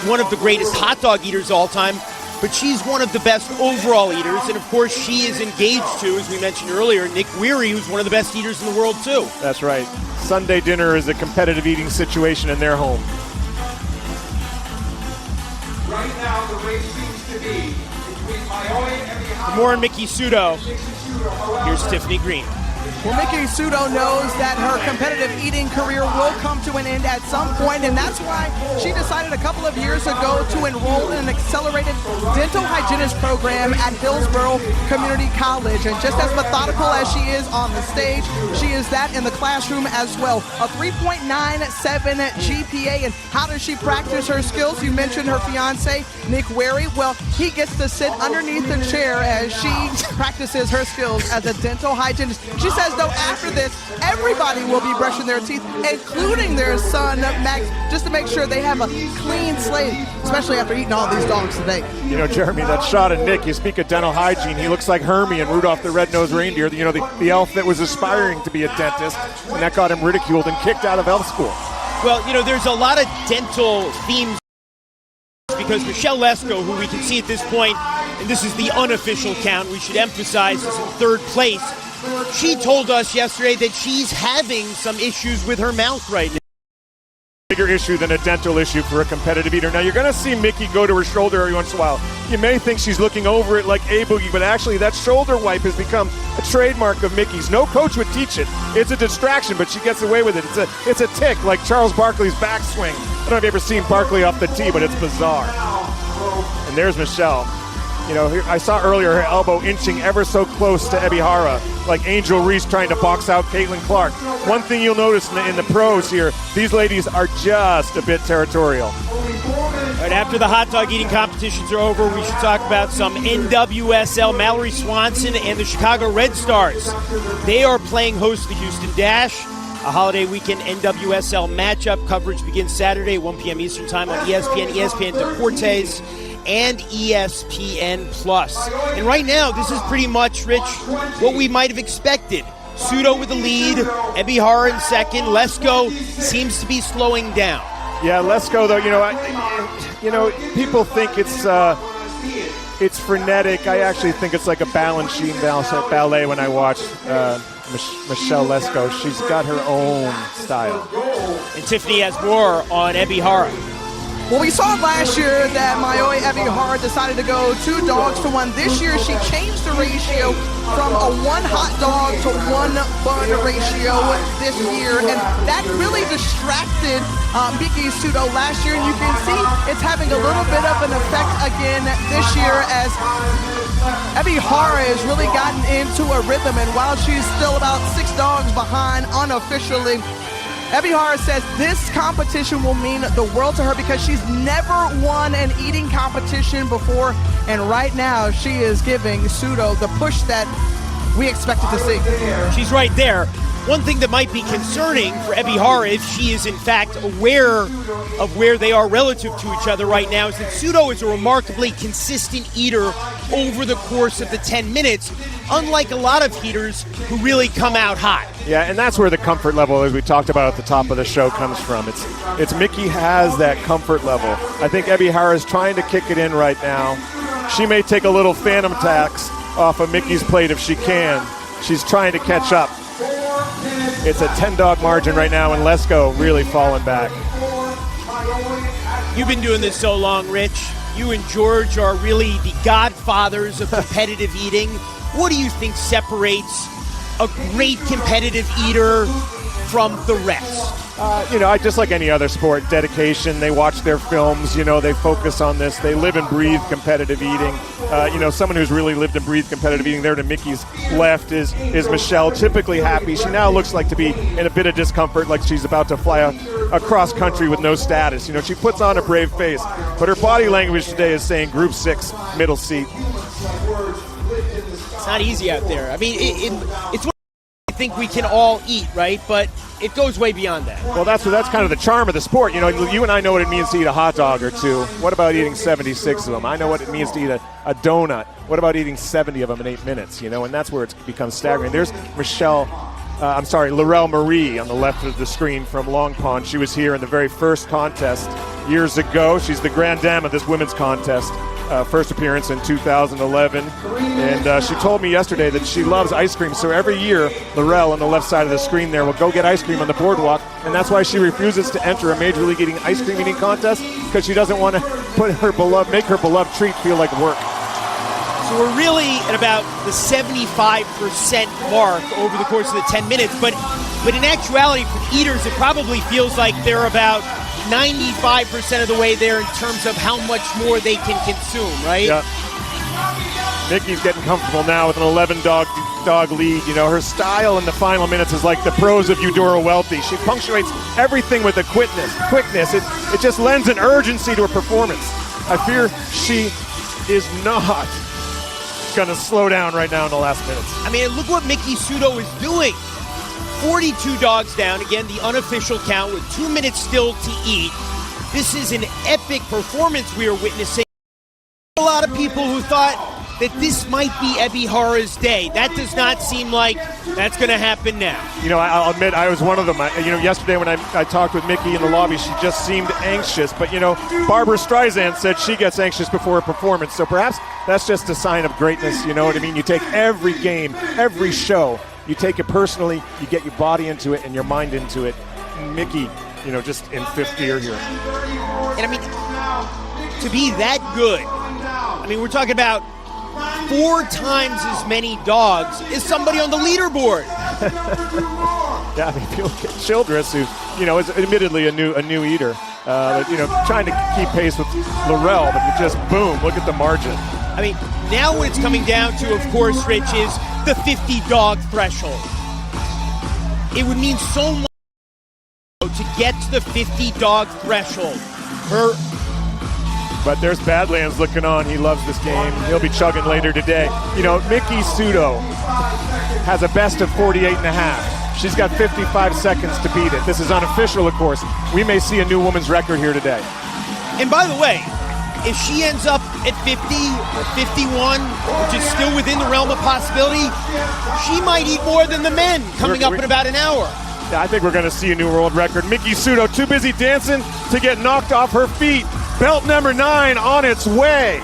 one of the greatest hot dog eaters of all time, but she's one of the best overall eaters. And, of course, she is engaged to, as we mentioned earlier, Nick Weary, who's one of the best eaters in the world, too. That's right. Sunday dinner is a competitive eating situation in their home. Right now, the race seems to be between Mayoy and For more on Miki Sudo, here's Tiffany Green. Well, Miki Sudo knows that her competitive eating career will come to an end at some point, and that's why she decided a couple of years ago to enroll in an accelerated dental hygienist program at Hillsborough Community College. And just as methodical as she is on the stage, she is that in the classroom as well. A 3.97 GPA. And how does she practice her skills? You mentioned her fiance, Nick Weary. Well, he gets to sit underneath the chair as she practices her skills as a dental hygienist. She says, though, after this, everybody will be brushing their teeth, including their son, Max, just to make sure they have a clean slate, especially after eating all these dogs today. You know, Jeremy, that shot of Nick, you speak of dental hygiene, he looks like Hermie and Rudolph the Red-Nosed Reindeer, you know, the elf that was aspiring to be a dentist, and that got him ridiculed and kicked out of elf school. Well, you know, there's a lot of dental themes because Michelle Lesko, who we can see at this point, and this is the unofficial count, we should emphasize, is in third place. She told us yesterday that she's having some issues with her mouth right now. Bigger issue than a dental issue for a competitive eater. Now, you're going to see Miki go to her shoulder every once in a while. You may think she's looking over it like A-Boogie, but actually that shoulder wipe has become a trademark of Miki's. No coach would teach it. It's a distraction, but she gets away with it. It's a tick, like Charles Barkley's backswing. I don't know if you've ever seen Barkley off the tee, but it's bizarre. And there's Michelle. You know, I saw earlier her elbow inching ever so close to Ebihara, like Angel Reese trying to box out Caitlin Clark. One thing you'll notice in the pros here, these ladies are just a bit territorial. Right after the hot dog eating competitions are over, we should talk about some NWSL. Mallory Swanson and the Chicago Red Stars. They are playing host to the Houston Dash. A holiday weekend NWSL matchup coverage begins Saturday, 1 p.m. Eastern Time on ESPN, ESPN Deportes, and ESPN+. And right now, this is pretty much, Rich, what we might have expected. Sudo with the lead, Ebihara in second. Lesko seems to be slowing down. Yeah, Lesko, though, people think it's frenetic. I actually think it's like a Balanchine ballet when I watch Michelle Lesko. She's got her own style. And Tiffany has more on Ebihara. Well, we saw last year that Mayoy Ebihara decided to go 2 dogs to 1. This year, she changed the ratio from a 1 hot dog to 1 bun ratio this year, and that really distracted Miki Sudo last year, and you can see it's having a little bit of an effect again this year as Ebihara has really gotten into a rhythm, and while she's still about 6 dogs behind unofficially, Ebihara says this competition will mean the world to her because she's never won an eating competition before, and right now she is giving Sudo the push that we expected to see. She's right there. One thing that might be concerning for Ebihara, if she is in fact aware of where they are relative to each other right now, is that Sudo is a remarkably consistent eater over the course of the 10 minutes, unlike a lot of eaters who really come out hot. Yeah, and that's where the comfort level, as we talked about at the top of the show, comes from. It's Miki has that comfort level. I think Ebihara is trying to kick it in right now. She may take a little phantom tax off of Miki's plate if she can. She's trying to catch up. It's a 10-dog margin right now, and Lesko really falling back. You've been doing this so long, Rich. You and George are really the godfathers of competitive eating. What do you think separates a great competitive eater from the rest? Just like any other sport, dedication. They watch their films, they focus on this. They live and breathe competitive eating. Someone who's really lived and breathed competitive eating there to Miki's left is Michelle, typically happy. She now looks like to be in a bit of discomfort, like she's about to fly across country with no status. She puts on a brave face, but her body language today is saying Group 6, middle seat. It's not easy out there. I mean, it's what I think we can all eat, right? But it goes way beyond that. Well, that's kind of the charm of the sport. You and I know what it means to eat a hot dog or 2. What about eating 76 of them? I know what it means to eat a donut. What about eating 70 of them in 8 minutes? And that's where it becomes staggering. There's Laurel Marie on the left of the screen from Long Pond. She was here in the very first contest years ago. She's the grand dame of this women's contest. First appearance in 2011. And she told me yesterday that she loves ice cream. So every year, Laurel on the left side of the screen there will go get ice cream on the boardwalk. And that's why she refuses to enter a Major League ice cream eating contest, because she doesn't want to make her beloved treat feel like work. So we're really at about the 75% mark over the course of the 10 minutes. But in actuality, for eaters, it probably feels like they're about 95% of the way there in terms of how much more they can consume, right? Yeah. Mickey's getting comfortable now with an 11-dog lead. You know, her style in the final minutes is like the prose of Eudora Welty. She punctuates everything with a quickness. It just lends an urgency to her performance. I fear she is not going to slow down right now in the last minutes. I mean, look what Miki Sudo is doing. 42 dogs down, again, the unofficial count with 2 minutes still to eat. This is an epic performance we are witnessing. A lot of people who thought that this might be Ebi Hara's day. That does not seem like that's going to happen now. You know, I'll admit I was one of them. Yesterday when I talked with Mickey in the lobby, she just seemed anxious. But, Barbara Streisand said she gets anxious before a performance. So perhaps that's just a sign of greatness. You know what I mean? You take every game, every show, you take it personally, you get your body into it and your mind into it. Mickey, just in fifth gear here. And I mean, to be that good, we're talking about 4 times as many dogs as somebody on the leaderboard. Yeah, if you look at Childress, who is admittedly a new eater, trying to keep pace with Laurel, but you just boom, look at the margin. Now what it's coming down to, of course, Rich, is the 50-dog threshold. It would mean so much to get to the 50-dog threshold. But there's Badlands looking on. He loves this game. He'll be chugging later today. Miki Sudo has a best of 48.5. She's got 55 seconds to beat it. This is unofficial, of course. We may see a new woman's record here today. And by the way, if she ends up at 50 or 51, which is still within the realm of possibility, she might eat more than the men coming up in about an hour. Yeah, I think we're going to see a new world record. Miki Sudo too busy dancing to get knocked off her feet. Belt number 9 on its way.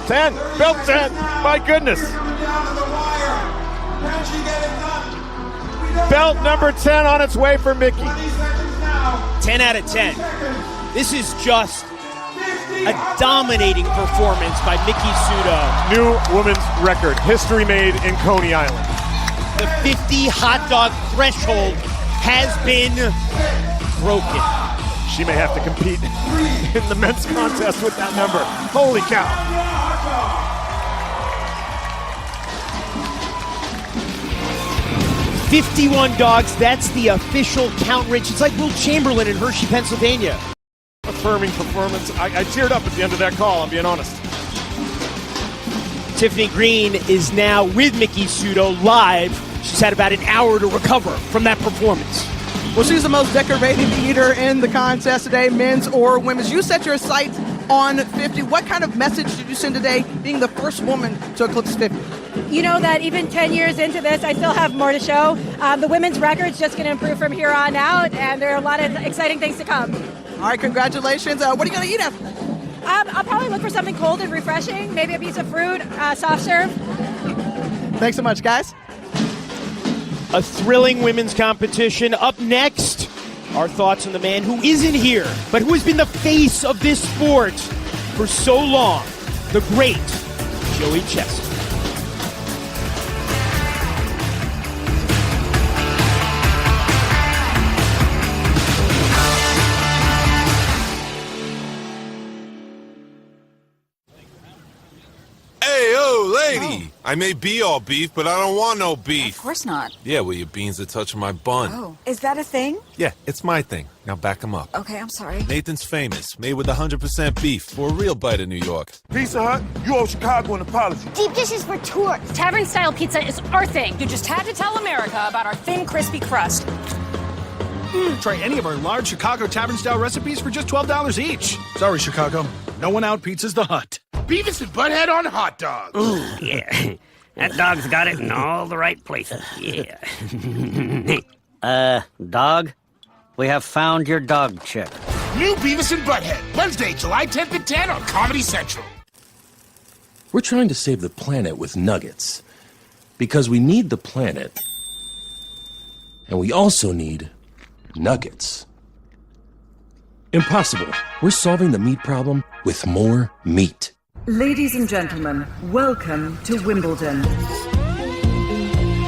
10, belt 10, my goodness. Belt number 10 on its way for Mickey. 10 out of 10. This is just a dominating performance by Miki Sudo. New women's record, history made in Coney Island. The 50 hot dog threshold has been broken. She may have to compete in the men's contest with that number. Holy cow. $51 dogs, that's the official count, Rich. It's like Will Chamberlain in Hershey, Pennsylvania. Affirming performance. I teared up at the end of that call, I'm being honest. Tiffany Green is now with Miki Sudo live. She's had about an hour to recover from that performance. Well, she's the most decorated eater in the contest today, men's or women's. You set your sights on 50. What kind of message did you send today, being the first woman to eclipse 50? You know that even 10 years into this, I still have more to show. The women's record's just going to improve from here on out, and there are a lot of exciting things to come. All right, congratulations. What are you going to eat after? I'll probably look for something cold and refreshing, maybe a piece of fruit, soft serve. Thanks so much, guys. A thrilling women's competition. Up next, our thoughts on the man who isn't here, but who has been the face of this sport for so long, the great Joey Chestnut. Lady, I may be all beef, but I don't want no beef. Of course not. Yeah, well, your beans are touching my bun. Oh, is that a thing? Yeah, it's my thing. Now back him up. Okay, I'm sorry. Nathan's Famous, made with 100% beef for a real bite of New York. Pizza Hut, you owe Chicago an apology. Deep dishes for tourists. Tavern-style pizza is our thing. You just had to tell America about our thin, crispy crust. Try any of our large Chicago Tavern-style recipes for just $12 each. Sorry, Chicago. No one out-pizzas the Hut. Beavis and Butthead on hot dogs. Ooh, yeah. That dog's got it in all the right places. Yeah. Dog, we have found your dog chick. New Beavis and Butthead, Wednesday, July 10th at 10 on Comedy Central. We're trying to save the planet with nuggets. Because we need the planet. And we also need nuggets. Impossible. We're solving the meat problem with more meat. Ladies and gentlemen, welcome to Wimbledon.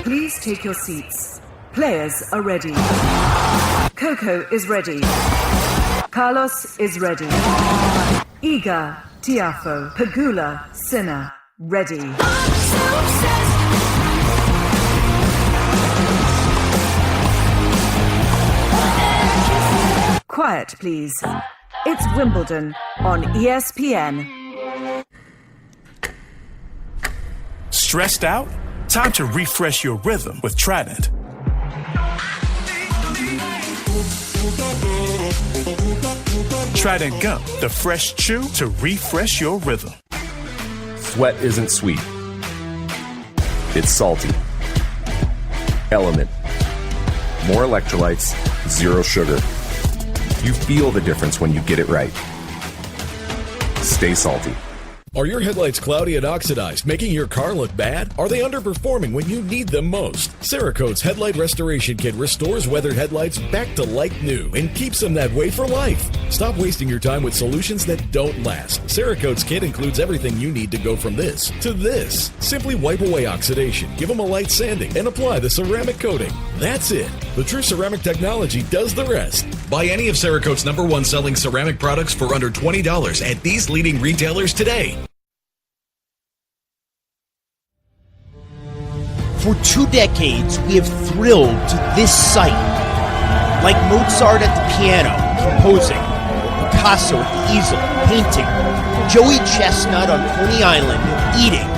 Please take your seats. Players are ready. Coco is ready. Carlos is ready. Iga, Tiafo, Pagula, Sinner, ready. Quiet, please. It's Wimbledon on ESPN. Stressed out? Time to refresh your rhythm with Trident. Trident Gum, the fresh chew to refresh your rhythm. Sweat isn't sweet. It's salty. Element. More electrolytes, zero sugar. You feel the difference when you get it right. Stay salty. Are your headlights cloudy and oxidized, making your car look bad? Are they underperforming when you need them most? Cerakote's Headlight Restoration Kit restores weathered headlights back to like new and keeps them that way for life. Stop wasting your time with solutions that don't last. Cerakote's kit includes everything you need to go from this to this. Simply wipe away oxidation, give them a light sanding, and apply the ceramic coating. That's it. The True Ceramic technology does the rest. Buy any of Cerakote's #1 selling ceramic products for under $20 at these leading retailers today. For 2 decades, we have thrilled to this sight. Like Mozart at the piano, composing, or Picasso at the easel, painting, Joey Chestnut on Coney Island, eating,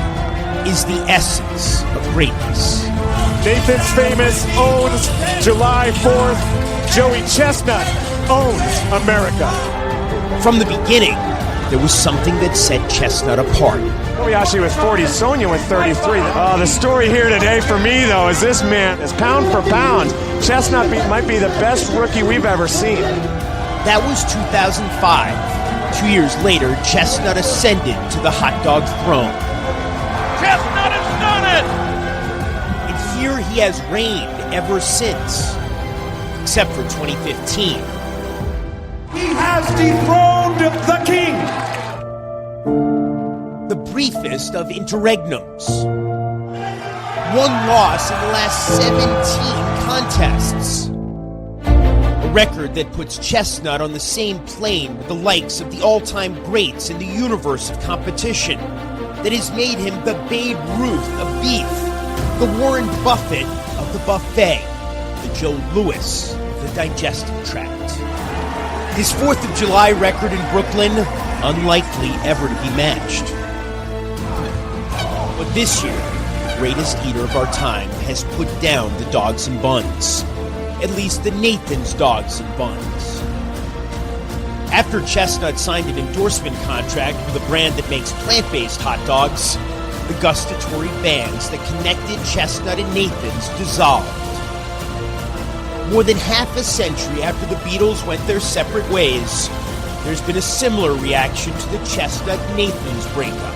is the essence of greatness. Nathan's Famous owns July 4th. Joey Chestnut owns America. From the beginning, there was something that set Chestnut apart. Kobayashi was 40, Sonia was 33. The story here today for me, though, is this man is pound for pound. Chestnut might be the best rookie we've ever seen. That was 2005. 2 years later, Chestnut ascended to the hot dog throne. Chestnut has done it! And here he has reigned ever since, except for 2015. He has dethroned the king! The briefest of interregnums. One loss in the last 17 contests. A record that puts Chestnut on the same plane with the likes of the all-time greats in the universe of competition, that has made him the Babe Ruth of beef, the Warren Buffett of the buffet, the Joe Louis of the digestive tract. His 4th of July record in Brooklyn, unlikely ever to be matched. But this year, the greatest eater of our time has put down the dogs and buns. At least the Nathan's dogs and buns. After Chestnut signed an endorsement contract with a brand that makes plant-based hot dogs, the gustatory bands that connected Chestnut and Nathan's dissolved. More than half a century after the Beatles went their separate ways, there's been a similar reaction to the Chestnut-Nathan's breakup.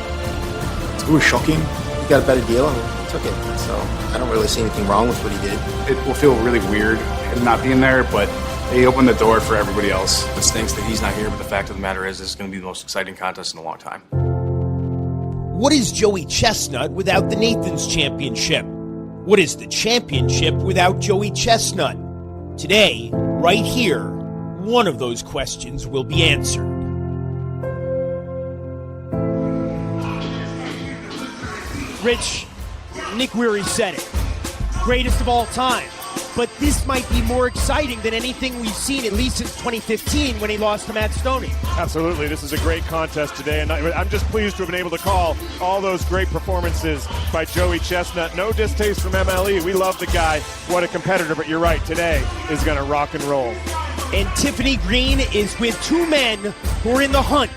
It was shocking. He got a better deal and he took it. So I don't really see anything wrong with what he did. It will feel really weird not being there, but he opened the door for everybody else. It stinks that he's not here, but the fact of the matter is this is going to be the most exciting contest in a long time. What is Joey Chestnut without the Nathan's Championship? What is the championship without Joey Chestnut? Today, right here, one of those questions will be answered. Rich, Nick Weary said it. Greatest of all time. But this might be more exciting than anything we've seen, at least since 2015 when he lost to Matt Stoney. Absolutely. This is a great contest today, and I'm just pleased to have been able to call all those great performances by Joey Chestnut. No distaste from MLE. We love the guy. What a competitor, but you're right. Today is going to rock and roll. And Tiffany Green is with two men who are in the hunt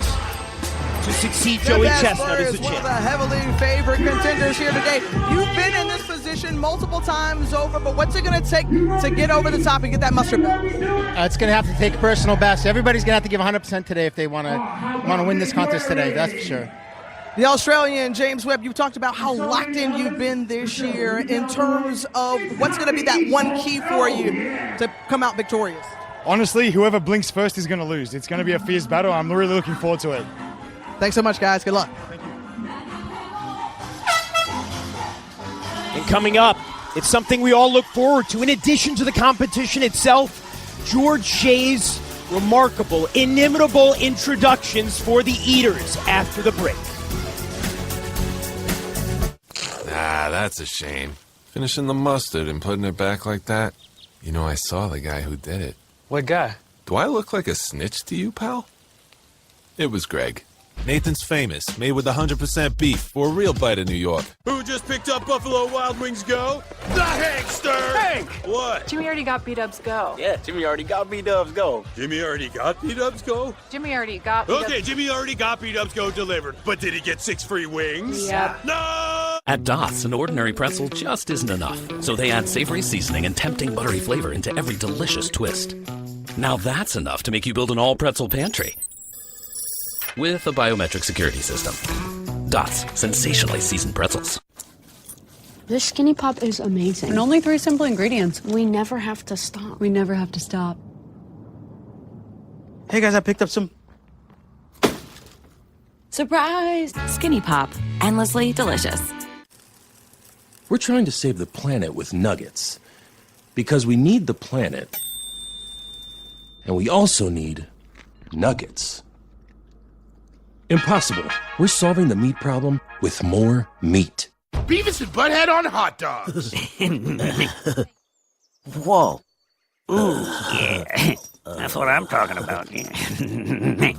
to succeed The Joey best Chestnut player as is a one of champ. the heavily favored contenders here today. You've been in this position multiple times over, but what's it going to take to get over the top and get that mustard belt? It's going to have to take a personal best. Everybody's going to have to give 100% today if they want to win this contest today. That's for sure. The Australian, James Webb, you've talked about how locked in you've been this year in terms of what's going to be that one key for you to come out victorious. Honestly, whoever blinks first is going to lose. It's going to be a fierce battle. I'm really looking forward to it. Thanks so much, guys. Good luck. And coming up, it's something we all look forward to. In addition to the competition itself, George Shea's remarkable, inimitable introductions for the Eaters after the break. Ah, that's a shame. Finishing the mustard and putting it back like that. You know, I saw the guy who did it. What guy? Do I look like a snitch to you, pal? It was Greg. Nathan's Famous, made with 100% beef for a real bite of New York. Who just picked up Buffalo Wild Wings Go? The Hankster! Hank! What? Jimmy already got B-Dubs Go. Yeah, Jimmy already got B-Dubs Go. Jimmy already got B-Dubs Go? Jimmy already got B-Dubs. Okay, Jimmy already got B-Dubs Go delivered, but did he get 6 free wings? Yep. No! At Dots, an ordinary pretzel just isn't enough, so they add savory seasoning and tempting buttery flavor into every delicious twist. Now that's enough to make you build an all-pretzel pantry. With a biometric security system. Dots, sensationally seasoned pretzels. This Skinny Pop is amazing. And only 3 simple ingredients. We never have to stop. We never have to stop. Hey guys, I picked up some. Surprise! Skinny Pop, endlessly delicious. We're trying to save the planet with nuggets. Because we need the planet. And we also need nuggets. Impossible. We're solving the meat problem with more meat. Beavis and Butthead on hot dogs. Whoa. Ooh, yeah. That's what I'm talking about.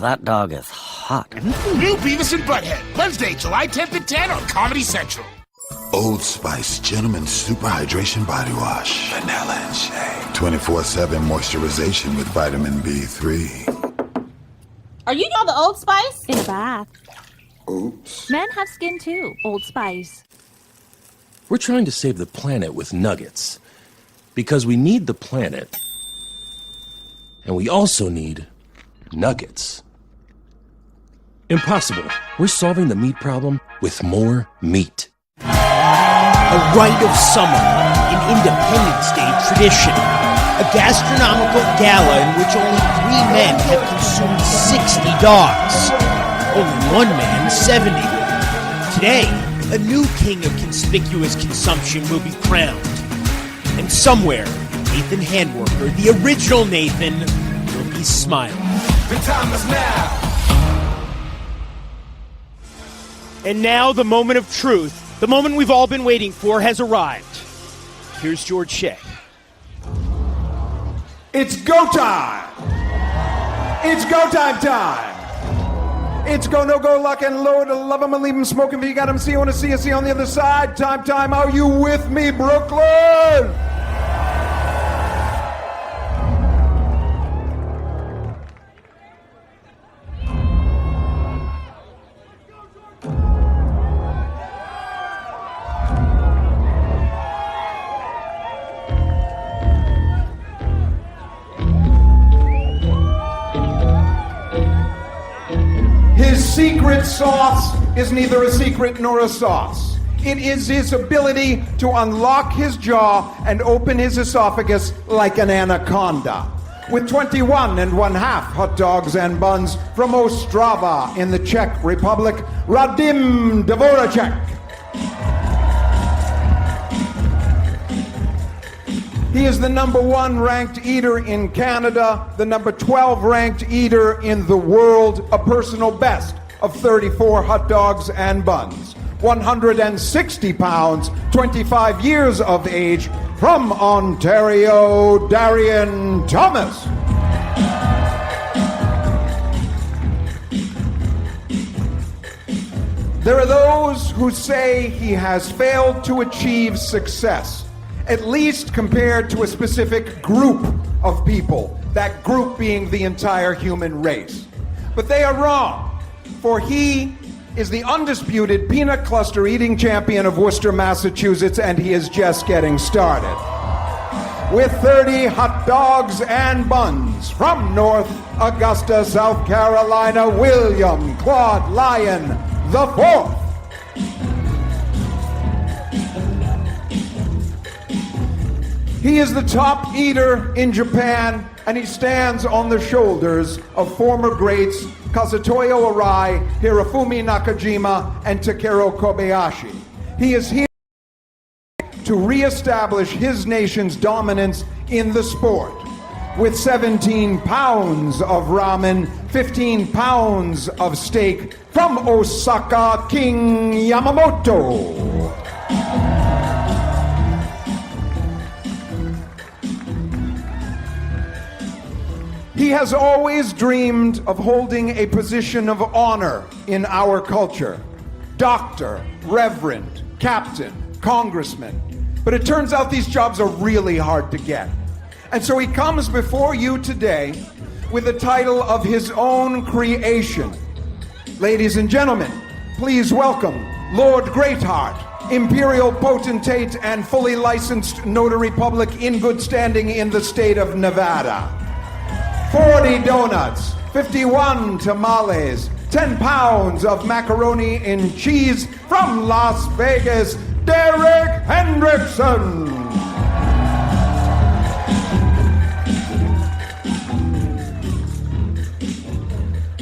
That dog is hot. New Beavis and Butthead, Wednesday, July 10th at 10 on Comedy Central. Old Spice Gentleman's Super Hydration Body Wash. Vanilla and shea. 24/7 moisturization with vitamin B3. Are you y'all the Old Spice? In a bath. Oops. Men have skin too. Old Spice. We're trying to save the planet with nuggets. Because we need the planet. And we also need nuggets. Impossible. We're solving the meat problem with more meat. A rite of summer, an Independence Day tradition, a gastronomical gala in which only 3 men have consumed 60 dogs, only 1 man 70. Today, a new king of conspicuous consumption will be crowned, and somewhere, Nathan Handworker, the original Nathan, will be smiling. The time is now. And now the moment of truth, the moment we've all been waiting for, has arrived. Here's George Shea. It's go time. It's go time. It's go, no go, lock and load. Love him and leave him smoking. But you got him, see, want to see on the other side. Time. Are you with me, Brooklyn? His secret sauce is neither a secret nor a sauce. It is his ability to unlock his jaw and open his esophagus like an anaconda. With 21 1/2 hot dogs and buns from Ostrava in the Czech Republic, Radim Dvoracek. He is the number 1 ranked eater in Canada, the number 12 ranked eater in the world, a personal best of 34 hot dogs and buns. 160 pounds, 25 years of age, from Ontario, Darian Thomas. There are those who say he has failed to achieve success, at least compared to a specific group of people, that group being the entire human race. But they are wrong. for he is the undisputed peanut cluster eating champion of Worcester, Massachusetts, and he is just getting started. With 30 hot dogs and buns from North Augusta, South Carolina, William Claude Lyon IV. He is the top eater in Japan, and he stands on the shoulders of former greats Kazutoyo Arai, Hirofumi Nakajima, and Takeru Kobayashi. He is here to reestablish his nation's dominance in the sport. With 17 pounds of ramen, 15 pounds of steak from Osaka, King Yamamoto. He has always dreamed of holding a position of honor in our culture. Doctor, reverend, captain, congressman. But it turns out these jobs are really hard to get. And so he comes before you today with a title of his own creation. Ladies and gentlemen, please welcome Lord Greatheart, Imperial Potentate and fully licensed notary public in good standing in the state of Nevada. 40 donuts, 51 tamales, 10 pounds of macaroni and cheese from Las Vegas, Derek Hendrickson.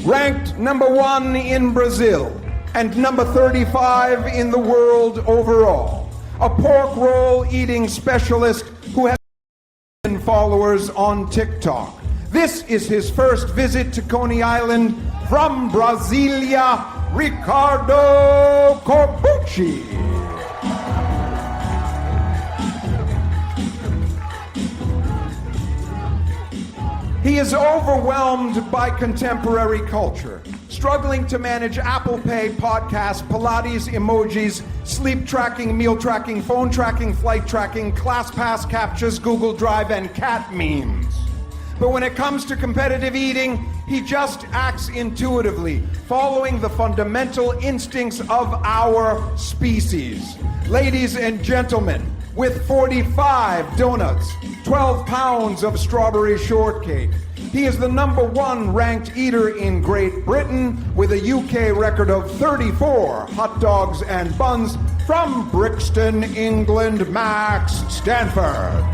Ranked number 1 in Brazil and number 35 in the world overall. A pork roll eating specialist who has followers on TikTok. This is his first visit to Coney Island from Brasilia, Ricardo Corbucci. He is overwhelmed by contemporary culture, struggling to manage Apple Pay, podcasts, Pilates, emojis, sleep tracking, meal tracking, phone tracking, flight tracking, ClassPass captchas, Google Drive, and cat memes. But when it comes to competitive eating, he just acts intuitively, following the fundamental instincts of our species. Ladies and gentlemen, with 45 donuts, 12 pounds of strawberry shortcake, he is the number 1 ranked eater in Great Britain with a UK record of 34 hot dogs and buns from Brixton, England, Max Stanford.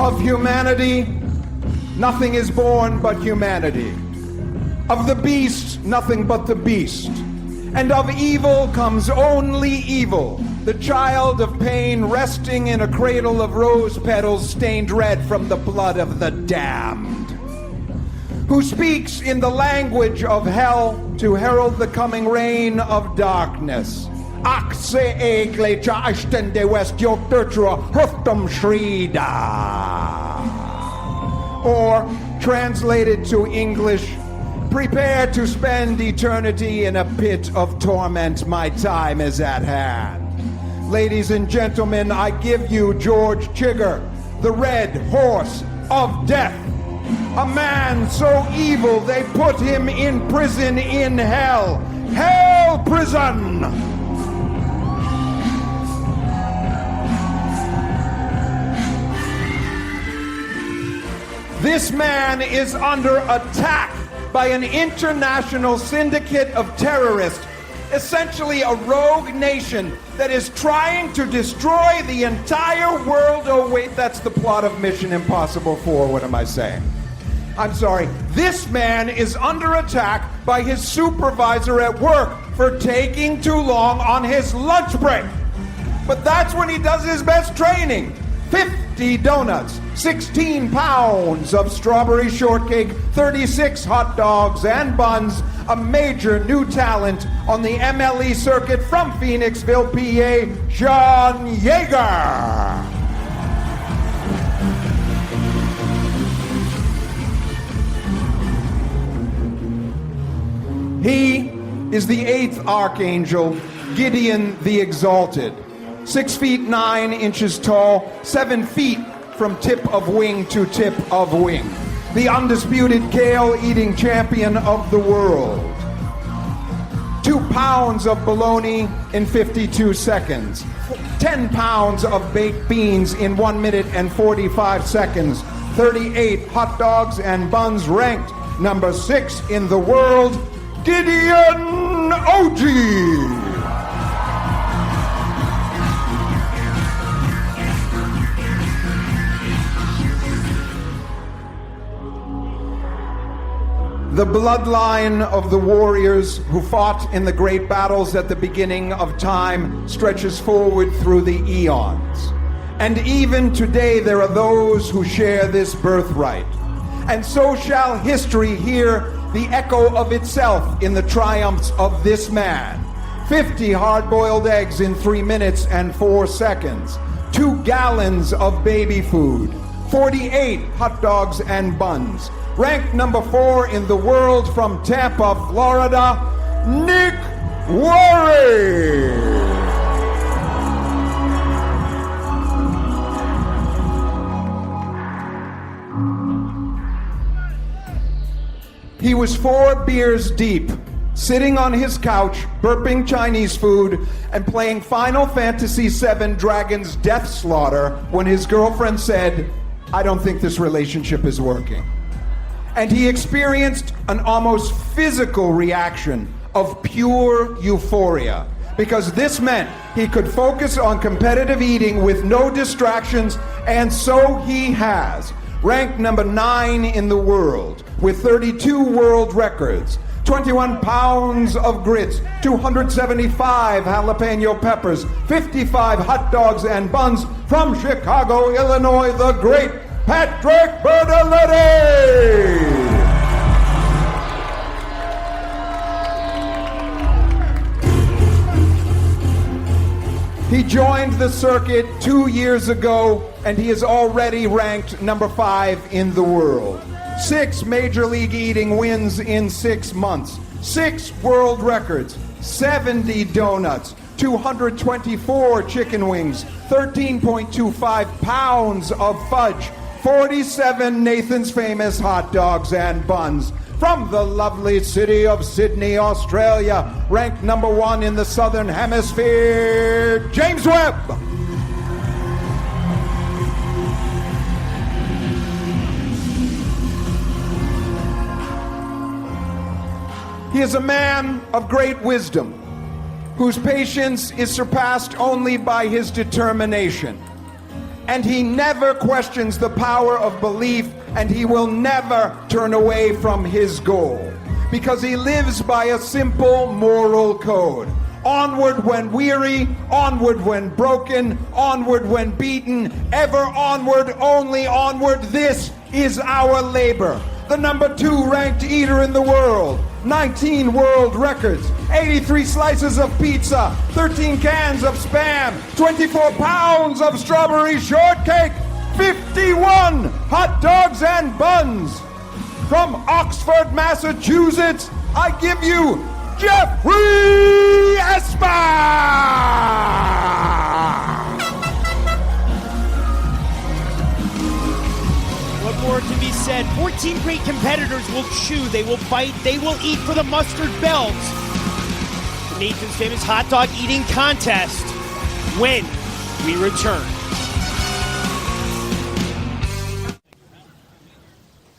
Of humanity, nothing is born but humanity. Of the beast, nothing but the beast. And of evil comes only evil, the child of pain resting in a cradle of rose petals stained red from the blood of the damned. Who speaks in the language of hell to herald the coming reign of darkness. Or, translated to English, prepare to spend eternity in a pit of torment. My time is at hand. Ladies and gentlemen, I give you George Chigger, the Red Horse of Death. A man so evil they put him in prison in hell. Hell prison! This man is under attack by an international syndicate of terrorists, essentially a rogue nation that is trying to destroy the entire world. Oh wait, that's the plot of Mission Impossible 4. What am I saying? I'm sorry. This man is under attack by his supervisor at work for taking too long on his lunch break. But that's when he does his best training. 50 donuts, 16 pounds of strawberry shortcake, 36 hot dogs and buns, a major new talent on the MLE circuit from Phoenixville, PA, John Yeager. He is the 8th archangel, Gideon the Exalted. 6 feet 9 inches tall, 7 feet from tip of wing to tip of wing. The undisputed kale-eating champion of the world. 2 pounds of bologna in 52 seconds. 10 pounds of baked beans in 1 minute and 45 seconds. 38 hot dogs and buns, ranked number 6 in the world, Gideon Oji. The bloodline of the warriors who fought in the great battles at the beginning of time stretches forward through the eons. And even today there are those who share this birthright. And so shall history hear the echo of itself in the triumphs of this man. 50 hard-boiled eggs in 3 minutes and 4 seconds. 2 gallons of baby food. 48 hot dogs and buns. Ranked number 4 in the world from Tampa, Florida, Nick Worre. He was 4 beers deep, sitting on his couch, burping Chinese food, and playing Final Fantasy VII Dragon's Death Slaughter when his girlfriend said, "I don't think this relationship is working." And he experienced an almost physical reaction of pure euphoria, because this meant he could focus on competitive eating with no distractions, and so he has. Ranked number 9 in the world, with 32 world records, 21 pounds of grits, 275 jalapeno peppers, 55 hot dogs and buns, from Chicago, Illinois, the great Patrick Bertoletti! He joined the circuit 2 years ago, and he is already ranked number 5 in the world. 6 Major League Eating wins in 6 months, 6 world records, 70 donuts, 224 chicken wings, 13.25 pounds of fudge, 47 Nathan's Famous hot dogs and buns. From the lovely city of Sydney, Australia, ranked number 1 in the Southern Hemisphere, James Webb. He is a man of great wisdom, whose patience is surpassed only by his determination. And he never questions the power of belief, and he will never turn away from his goal, because he lives by a simple moral code. Onward when weary, onward when broken, onward when beaten, ever onward, only onward. This is our labor. The number 2 ranked eater in the world, 19 world records, 83 slices of pizza, 13 cans of Spam, 24 pounds of strawberry shortcake, 51 hot dogs and buns. From Oxford, Massachusetts, I give you Jeffrey Espa! What more can be said? 14 great competitors will chew, they will bite, they will eat for the mustard belt. Nathan's Famous hot dog eating contest when we return.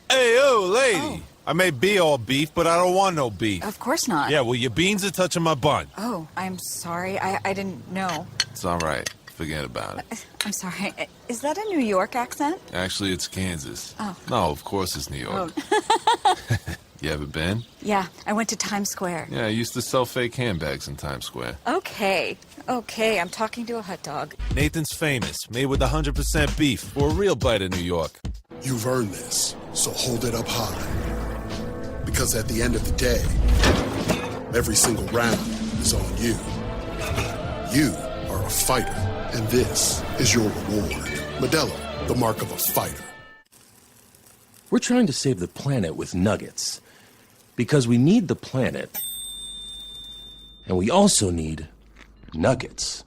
Hey, yo, lady. Oh. I may be all beef, but I don't want no beef. Of course not. Yeah, well, your beans are touching my bun. Oh, I'm sorry. I didn't know. It's all right. Forget about it. I'm sorry. Is that a New York accent? Actually, it's Kansas. Oh. No, of course it's New York. Oh. You ever been? Yeah, I went to Times Square. Yeah, I used to sell fake handbags in Times Square. Okay, I'm talking to a hot dog. Nathan's Famous, made with 100% beef for a real bite of New York. You've earned this, so hold it up high. Because at the end of the day, every single round is on you. You are a fighter, and this is your reward. Modelo, the mark of a fighter. We're trying to save the planet with nuggets. Because we need the planet. And we also need nuggets.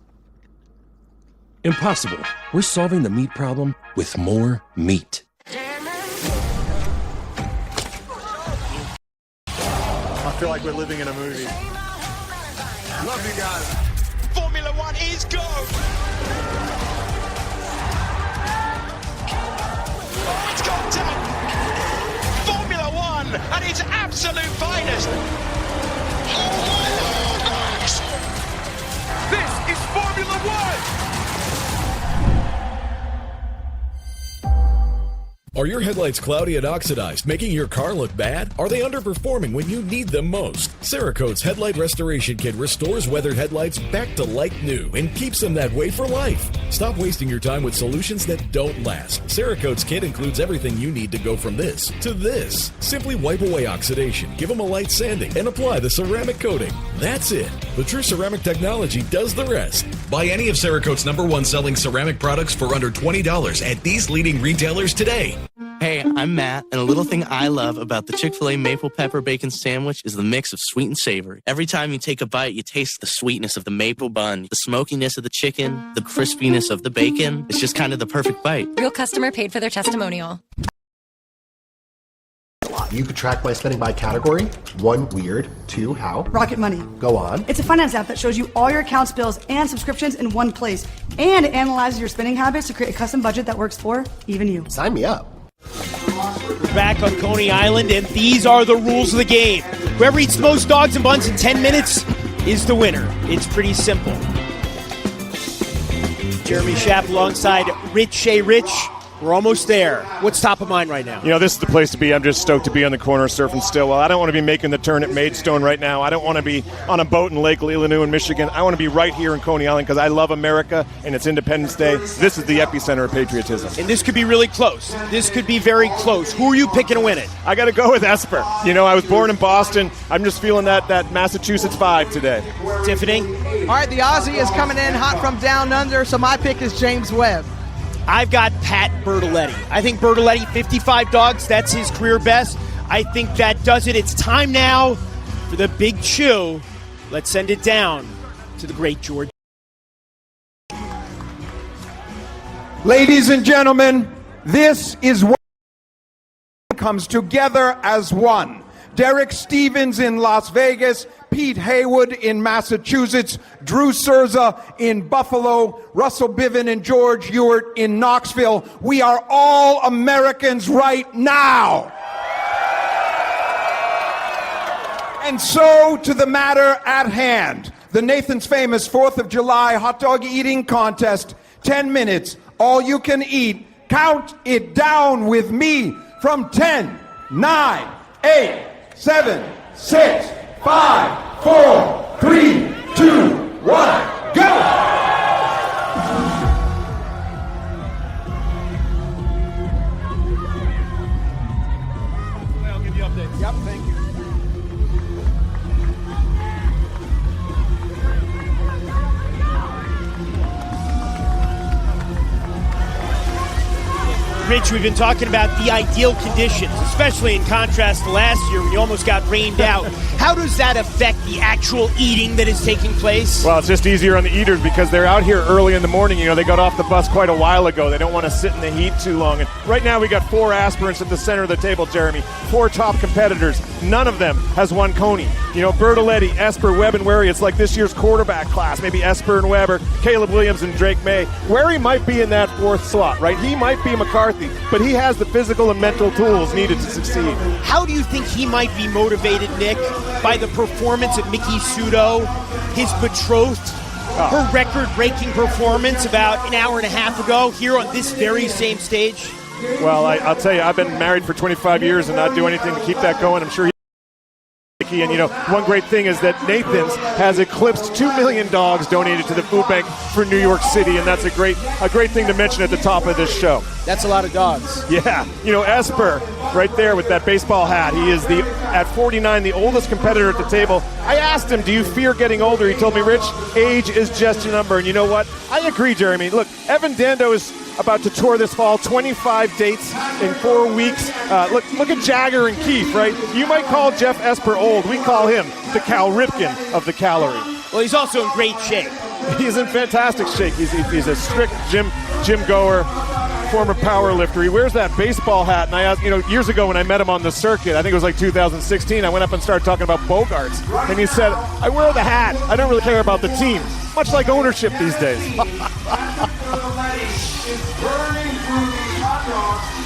Impossible. We're solving the meat problem with more meat. I feel like we're living in a movie. Love you guys. Formula One is go! It's gone down! Formula One at its absolute finest! Oh my Lord, Max! This is Formula One! Are your headlights cloudy and oxidized, making your car look bad? Are they underperforming when you need them most? Cerakote's Headlight Restoration Kit restores weathered headlights back to like new and keeps them that way for life. Stop wasting your time with solutions that don't last. Cerakote's kit includes everything you need to go from this to this. Simply wipe away oxidation, give them a light sanding, and apply the ceramic coating. That's it. The true ceramic technology does the rest. Buy any of Cerakote's #1 selling ceramic products for under $20 at these leading retailers today. Hey, I'm Matt, and a little thing I love about the Chick-fil-A Maple Pepper Bacon Sandwich is the mix of sweet and savory. Every time you take a bite, you taste the sweetness of the maple bun, the smokiness of the chicken, the crispiness of the bacon. It's just kind of the perfect bite. Real customer paid for their testimonial. You could track my spending by category. 1, weird. 2, how? Rocket Money. Go on. It's a finance app that shows you all your accounts, bills, and subscriptions in one place. And it analyzes your spending habits to create a custom budget that works for even you. Sign me up. We're back on Coney Island, and these are the rules of the game. Whoever eats the most dogs and buns in 10 minutes is the winner. It's pretty simple. Jeremy Schaap alongside Rich Shea Rich. We're almost there. What's top of mind right now? You know, this is the place to be. I'm just stoked to be on the corner surfing Stillwell. I don't want to be making the turn at Maidstone right now. I don't want to be on a boat in Lake Lelanu in Michigan. I want to be right here in Coney Island because I love America and it's Independence Day. This is the epicenter of patriotism. And this could be really close. This could be very close. Who are you picking to win it? I got to go with Esper. You know, I was born in Boston. I'm just feeling that Massachusetts vibe today. Tiffany? All right, the Aussie is coming in hot from down under, so my pick is James Webb. I've got Pat Bertoletti. I think Bertoletti, 55 dogs, that's his career best. I think that does it. It's time now for the big chew. Let's send it down to the great George. Ladies and gentlemen, this is what comes together as one. Derek Stevens in Las Vegas, Pete Haywood in Massachusetts, Drew Cerza in Buffalo, Russell Biven and George Ewart in Knoxville. We are all Americans right now. And so to the matter at hand, the Nathan's Famous 4th of July hot dog eating contest. 10 minutes, all you can eat. Count it down with me from 10, 9, 8, 7, 6, 5, 4, 3, 2, 1, go! I'll give you updates. Yep, thank you. Rich, we've been talking about the ideal conditions, especially in contrast to last year when you almost got rained out. How does that affect the actual eating that is taking place? Well, it's just easier on the eaters because they're out here early in the morning. You know, they got off the bus quite a while ago. They don't want to sit in the heat too long. And right now we got 4 aspirants at the center of the table, Jeremy. 4 top competitors. None of them has won Coney. You know, Bertoletti, Esper, Webb, and Wary. It's like this year's quarterback class. Maybe Esper and Webber, Caleb Williams and Drake May. Wary might be in that 4th slot, right? He might be McCarthy, but he has the physical and mental tools needed to succeed. How do you think he might be motivated, Nick, by the performance of Miki Sudo, his betrothed, her record-breaking performance about an hour and a half ago here on this very same stage? Well, I'll tell you, I've been married for 25 years and not do anything to keep that going. I'm sure And, you know, one great thing is that Nathan's has eclipsed 2 million dogs donated to the food bank for New York City, and that's a great thing to mention at the top of this show. That's a lot of dogs. Yeah. You know, Esper, right there with that baseball hat, he is, at 49, the oldest competitor at the table. I asked him, do you fear getting older? He told me, Rich, age is just a number. And you know what? I agree, Jeremy. Look, Evan Dando is about to tour this fall, 25 dates in 4 weeks. Look at Jagger and Keith, right? You might call Jeff Esper old. We call him the Cal Ripken of the calorie. Well, he's also in great shape. He's in fantastic shape. He's a strict gym goer, former power lifter. He wears that baseball hat, and I asked, years ago when I met him on the circuit, I think it was like 2016, I went up and started talking about Bogarts, and he said, I wear the hat. I don't really care about the team. Much like ownership these days.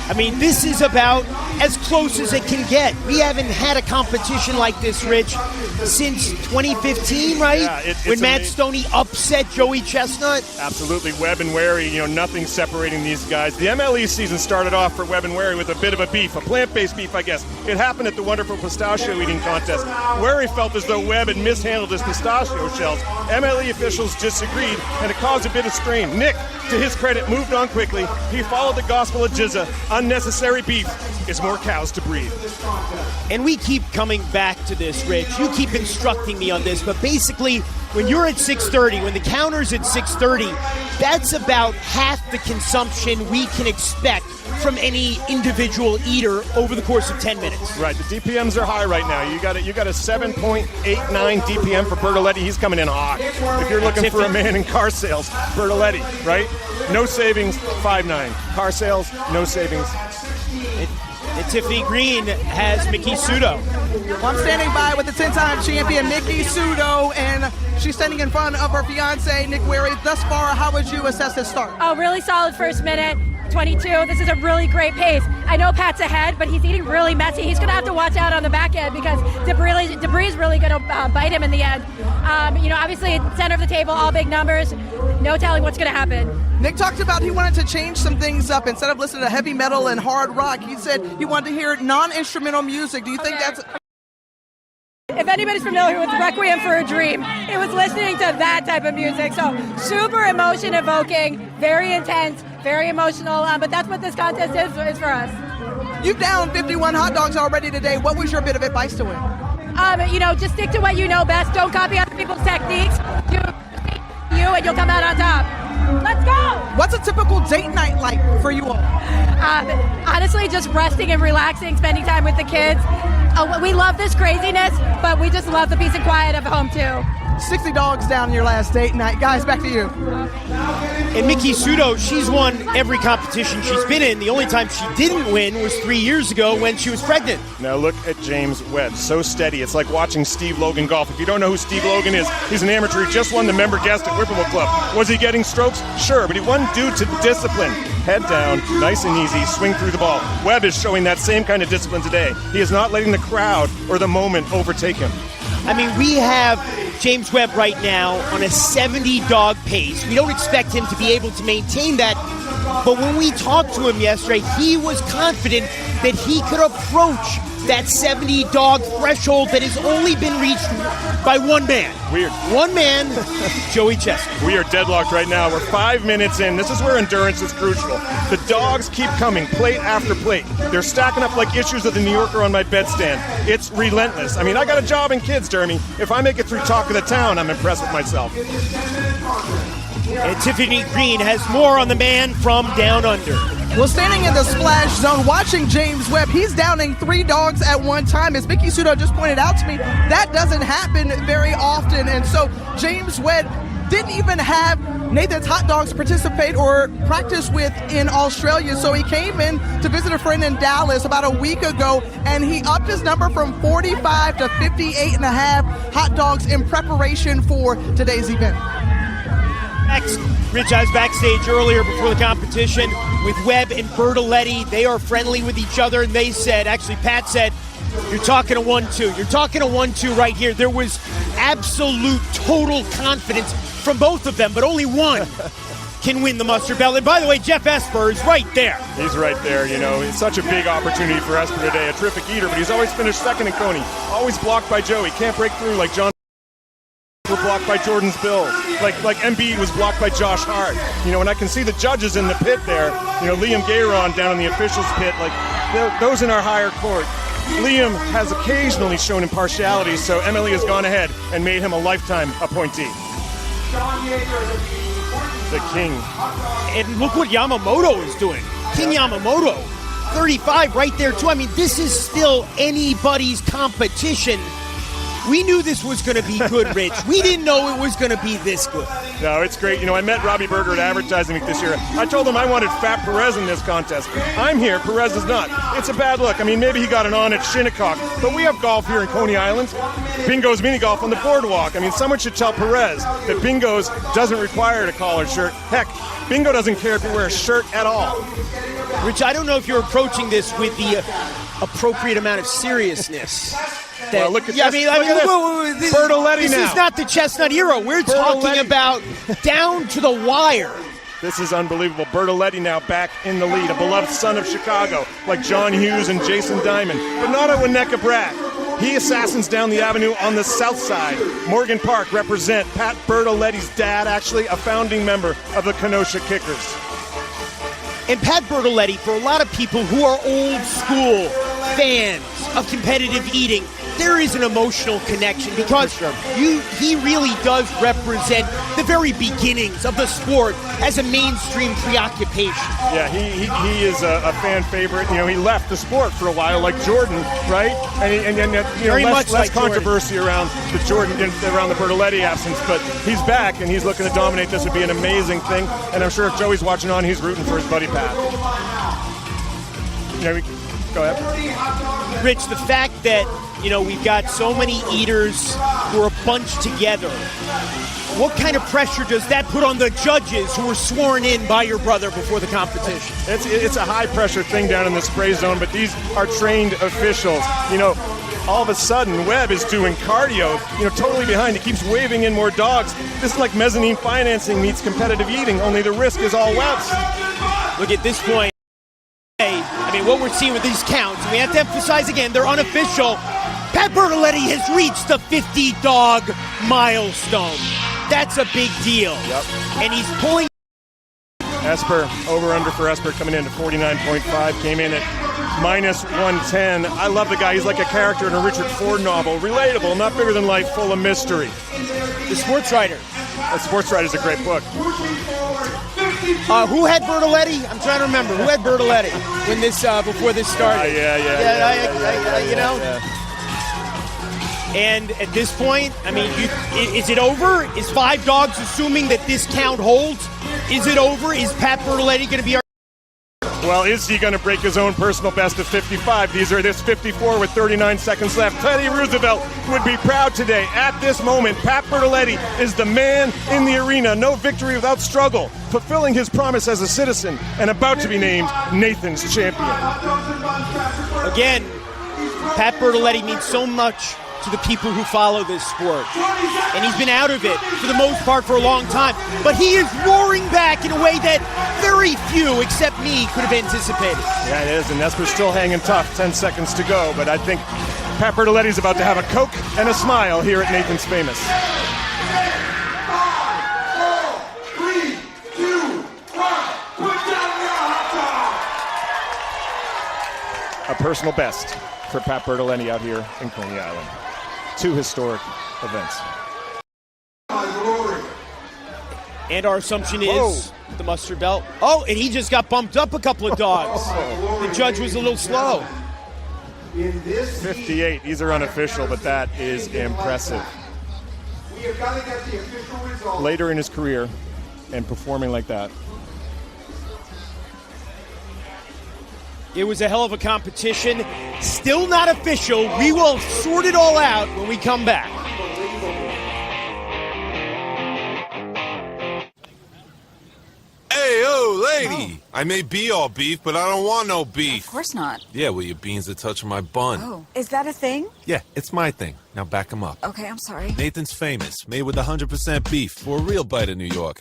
I mean, this is about as close as it can get. We haven't had a competition like this, Rich, since 2015, right? Yeah, it's when Matt amazing. Stoney upset Joey Chestnut. Absolutely. Webb and Wary, nothing separating these guys. The MLE season started off for Webb and Wary with a bit of a beef, a plant-based beef, I guess. It happened at the wonderful pistachio eating contest. Wary felt as though Webb had mishandled his pistachio shells. MLE officials disagreed, and it caused a bit of strain. Nick, to his credit, moved on quickly. He followed the gospel of Jizza. Unnecessary beef is more cows to breed. And we keep coming back to this, Rich. You keep instructing me on this, but basically, when you're at 6:30, when the counter's at 6:30, that's about half the consumption we can expect from any individual eater over the course of 10 minutes. Right, the DPMs are high right now. You got a 7.89 DPM for Bertoletti. He's coming in hot. If you're looking for a man in car sales, Bertoletti, right? No savings, 5.9. Car sales, no savings. And Tiffany Green has Mickey Sudo. Well, I'm standing by with the 10-time champion, Mickey Sudo, and she's standing in front of her fiance, Nick Wary. Thus far, how would you assess this start? Oh, really solid first minute. 22. This is a really great pace. I know Pat's ahead, but he's eating really messy. He's going to have to watch out on the back end because debris is really going to bite him in the end. Obviously, center of the table, all big numbers. No telling what's going to happen. Nick talked about he wanted to change some things up. Instead of listening to heavy metal and hard rock, he said he wanted to hear non-instrumental music. Do you think that's... If anybody's familiar with Requiem for a Dream, it was listening to that type of music. So super emotion evoking, very intense, very emotional. But that's what this contest is for us. You've downed 51 hot dogs already today. What was your bit of advice to him? Just stick to what you know best. Don't copy other people's techniques. Do you and you'll come out on top. Let's go! What's a typical date night like for you all? Honestly, just resting and relaxing, spending time with the kids. We love this craziness, but we just love the peace and quiet of home, too. 60 dogs down your last date night. Guys, back to you. And Mickey Sudo, she's won every competition she's been in. The only time she didn't win was 3 years ago when she was pregnant. Now look at James Webb. So steady. It's like watching Steve Logan golf. If you don't know who Steve Logan is, he's an amateur. He just won the member guest at Whippoorwill Club. Was he getting strokes? Sure, but he won due to discipline. Head down, nice and easy, swing through the ball. Webb is showing that same kind of discipline today. He is not letting the crowd or the moment overtake him. I mean, we have James Webb right now on a 70-dog pace. We don't expect him to be able to maintain that. But when we talked to him yesterday, he was confident that he could approach that 70-dog threshold that has only been reached by one man. Weird. One man, Joey Chestnut. We are deadlocked right now. We're 5 minutes in. This is where endurance is crucial. The dogs keep coming, plate after plate. They're stacking up like issues of the New Yorker on my bedstand. It's relentless. I mean, I got a job and kids, Jeremy. If I make it through Talk of the Town, I'm impressed with myself. And Tiffany Green has more on the man from down under. Well, standing in the splash zone, watching James Webb, he's downing 3 dogs at one time. As Mickey Sudo just pointed out to me, that doesn't happen very often. And so James Webb didn't even have Nathan's Hot Dogs participate or practice with in Australia. So he came in to visit a friend in Dallas about a week ago, and he upped his number from 45 to 58.5 hot dogs in preparation for today's event. Next, Rich, I was backstage earlier before the competition with Webb and Bertoletti. They are friendly with each other, and they said, actually Pat said, you're talking a 1-2. You're talking a 1-2 right here. There was absolute total confidence from both of them, but only one can win the mustard belt. And by the way, Jeff Esper is right there. He's right there, It's such a big opportunity for Esper today. A terrific eater, but he's always finished second in Coney. Always blocked by Joey. Can't break through like John were blocked by Jordan's Bill. Like Embiid was blocked by Josh Hart. And I can see the judges in the pit there. Liam Gayron down in the officials pit. Those in our higher court. Liam has occasionally shown impartiality, so Emily has gone ahead and made him a lifetime appointee. The king. And look what Yamamoto is doing. King Yamamoto, 35 right there too. I mean, this is still anybody's competition. We knew this was going to be good, Rich. We didn't know it was going to be this good. No, it's great. I met Robbie Berger at Advertising Week this year. I told him I wanted Fat Perez in this contest. I'm here. Perez is not. It's a bad look. Maybe he got an on at Shinnecock, but we have golf here in Coney Island. Bingo's mini golf on the boardwalk. Someone should tell Perez that Bingo's doesn't require a collared shirt. Heck, Bingo doesn't care if you wear a shirt at all. Rich, I don't know if you're approaching this with the appropriate amount of seriousness. Well, look at this. Look at this. Bertoletti this now. This is not the Chestnut era. We're talking about down to the wire. This is unbelievable. Bertoletti now back in the lead, a beloved son of Chicago, like John Hughes and Jason Diamond, but not a Winnetka brat. He assassins down the avenue on the south side. Morgan Park represent Pat Bertoletti's dad, actually a founding member of the Kenosha Kickers. And Pat Bertoletti, for a lot of people who are old school fans of competitive eating, there is an emotional connection because he really does represent the very beginnings of the sport as a mainstream preoccupation. Yeah, he is a fan favorite. He left the sport for a while, like Jordan, right? And very much less like controversy Jordan. around the Jordan, around the Bertoletti absence. But he's back and he's looking to dominate. This would be an amazing thing. And I'm sure if Joey's watching on, he's rooting for his buddy Pat. Go ahead. Rich, the fact that we've got so many eaters who are bunched together. What kind of pressure does that put on the judges who were sworn in by your brother before the competition? It's a high-pressure thing down in the spray zone, but these are trained officials. All of a sudden, Webb is doing cardio, totally behind. He keeps waving in more dogs. This is like mezzanine financing meets competitive eating, only the risk is all Webb's. Look, at this point, what we're seeing with these counts, we have to emphasize again, they're unofficial. Pat Bertoletti has reached the 50-dog milestone. That's a big deal. Yep. And he's pulling. Esper, over-under for Esper coming in at 49.5, came in at -110. I love the guy. He's like a character in a Richard Ford novel. Relatable, not bigger than life, full of mystery. The Sports Writer. The Sports Writer is a great book. Who had Bertoletti? I'm trying to remember. Who had Bertoletti when this before this started? And at this point, is it over? Is 5 dogs assuming that this count holds? Is it over? Is Pat Bertoletti going to be our... Well, is he going to break his own personal best of 55? This 54 with 39 seconds left. Teddy Roosevelt would be proud today. At this moment, Pat Bertoletti is the man in the arena. No victory without struggle. Fulfilling his promise as a citizen and about to be named Nathan's champion. Again, Pat Bertoletti means so much to the people who follow this sport. And he's been out of it, for the most part, for a long time. But he is roaring back in a way that very few, except me, could have anticipated. Yeah, it is, and Esper's still hanging tough. 10 seconds to go, but I think Pat Bertoletti's about to have a Coke and a smile here at Nathan's Famous. 3, 2, 1, put down your hot dog! A personal best for Pat Bertoletti out here in Coney Island. 2 historic events. And our assumption is the mustard belt. Oh, and he just got bumped up a couple of dogs. The judge was a little slow. 58. These are unofficial, but that is impressive. Later in his career and performing like that. It was a hell of a competition. Still not official. We will sort it all out when we come back. Hey, lady! I may be all beef, but I don't want no beef. Of course not. Yeah, well, your beans are touching my bun. Oh, is that a thing? Yeah, it's my thing. Now back him up. Okay, I'm sorry. Nathan's Famous, made with 100% beef for a real bite of New York.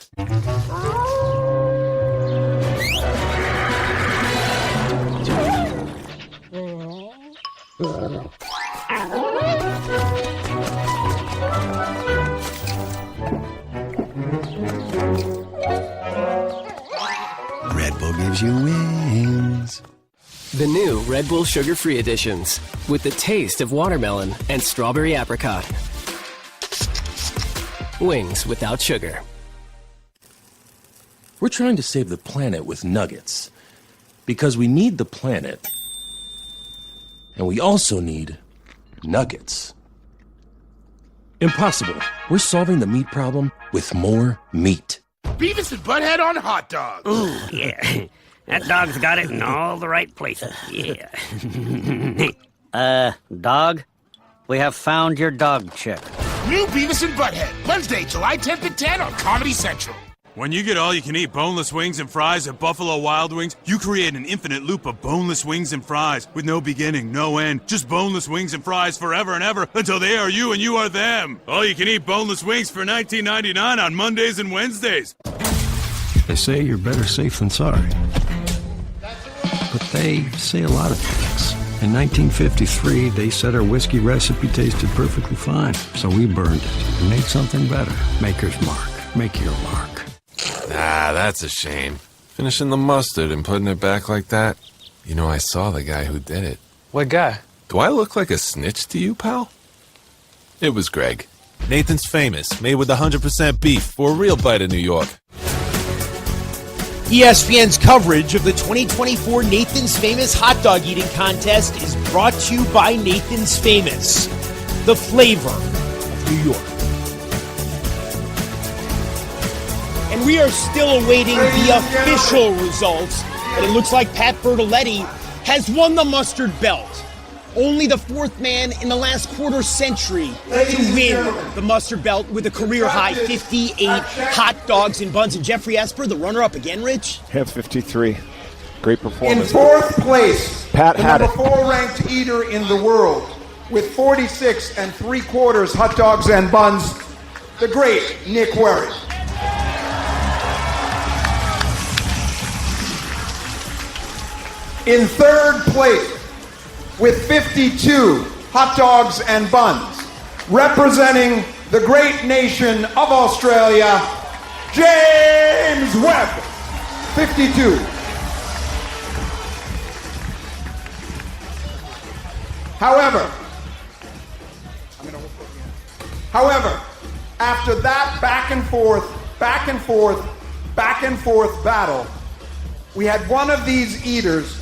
Red Bull gives you wings. The new Red Bull sugar-free editions with the taste of watermelon and strawberry apricot. Wings without sugar. We're trying to save the planet with nuggets because we need the planet, and we also need nuggets. Impossible. We're solving the meat problem with more meat. Beavis and Butthead on hot dogs. Ooh, yeah. That dog's got it in all the right places. Yeah. Dog? We have found your dog chick. New Beavis and Butthead, Wednesday, July 10th at 10 on Comedy Central. When you get all-you-can-eat boneless wings and fries at Buffalo Wild Wings, you create an infinite loop of boneless wings and fries with no beginning, no end. Just boneless wings and fries forever and ever until they are you and you are them. All-you-can-eat boneless wings for $19.99 on Mondays and Wednesdays. They say you're better safe than sorry. But they say a lot of things. In 1953, they said our whiskey recipe tasted perfectly fine, so we burned it and made something better. Maker's Mark. Make your mark. Ah, that's a shame. Finishing the mustard and putting it back like that. You know, I saw the guy who did it. What guy? Do I look like a snitch to you, pal? It was Greg. Nathan's Famous, made with 100% beef for a real bite of New York. ESPN's coverage of the 2024 Nathan's Famous Hot Dog Eating Contest is brought to you by Nathan's Famous, the flavor of New York. And we are still awaiting the official results, but it looks like Pat Bertoletti has won the mustard belt. Only the fourth man in the last quarter century to win the mustard belt with a career-high 58 hot dogs and buns. And Jeffrey Esper, the runner-up again, Rich? Have 53. Great In performance. fourth place, Pat the had number it. 4 ranked eater in the world with 46 3/4 hot dogs and buns, the great Nick Werry. In third place, with 52 hot dogs and buns, representing the great nation of Australia, James Webb, 52. However, after that back and forth battle, we had one of these eaters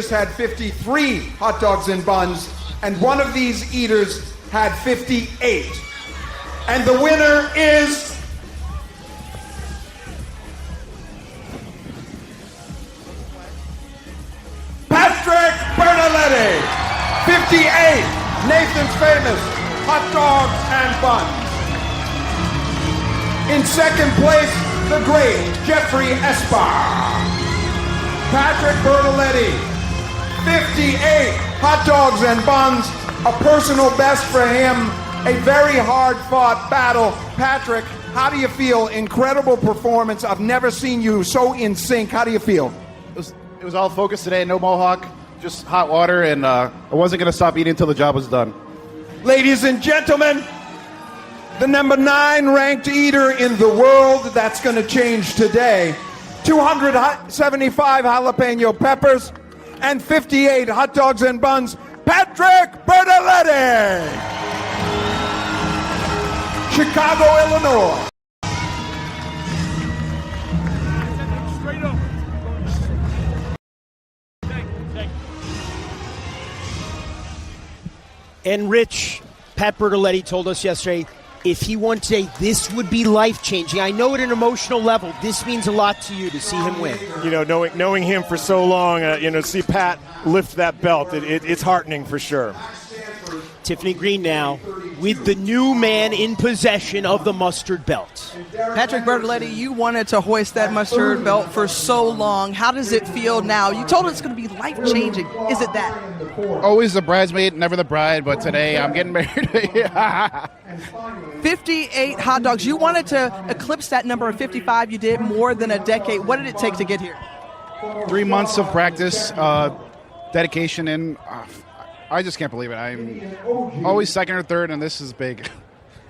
had 53 hot dogs and buns, and one of these eaters had 58. And the winner is Patrick Bertoletti, 58 Nathan's Famous hot dogs and buns. In second place, the great Jeffrey Esper. Patrick Bertoletti, 58 hot dogs and buns, a personal best for him, a very hard-fought battle. Patrick, how do you feel? Incredible performance. I've never seen you so in sync. How do you feel? It was all focused today, no mohawk, just hot water, and I wasn't going to stop eating until the job was done. Ladies and gentlemen, the number 9 ranked eater in the world, that's going to change today. 275 jalapeno peppers and 58 hot dogs and buns, Patrick Bertoletti. Chicago, Illinois. And Rich, Pat Bertoletti told us yesterday, if he won today, this would be life-changing. I know at an emotional level, this means a lot to you to see him win. You know, knowing him for so long, to see Pat lift that belt, it's heartening for sure. Tiffany Green now with the new man in possession of the mustard belt. Patrick Bertoletti, you wanted to hoist that mustard belt for so long. How does it feel now? You told us it's going to be life-changing. Is it that? Always the bridesmaid, never the bride, but today I'm getting married. 58 hot dogs. You wanted to eclipse that number of 55. You did more than a decade. What did it take to get here? 3 months of practice, dedication, and I just can't believe it. I'm always second or third, and this is big.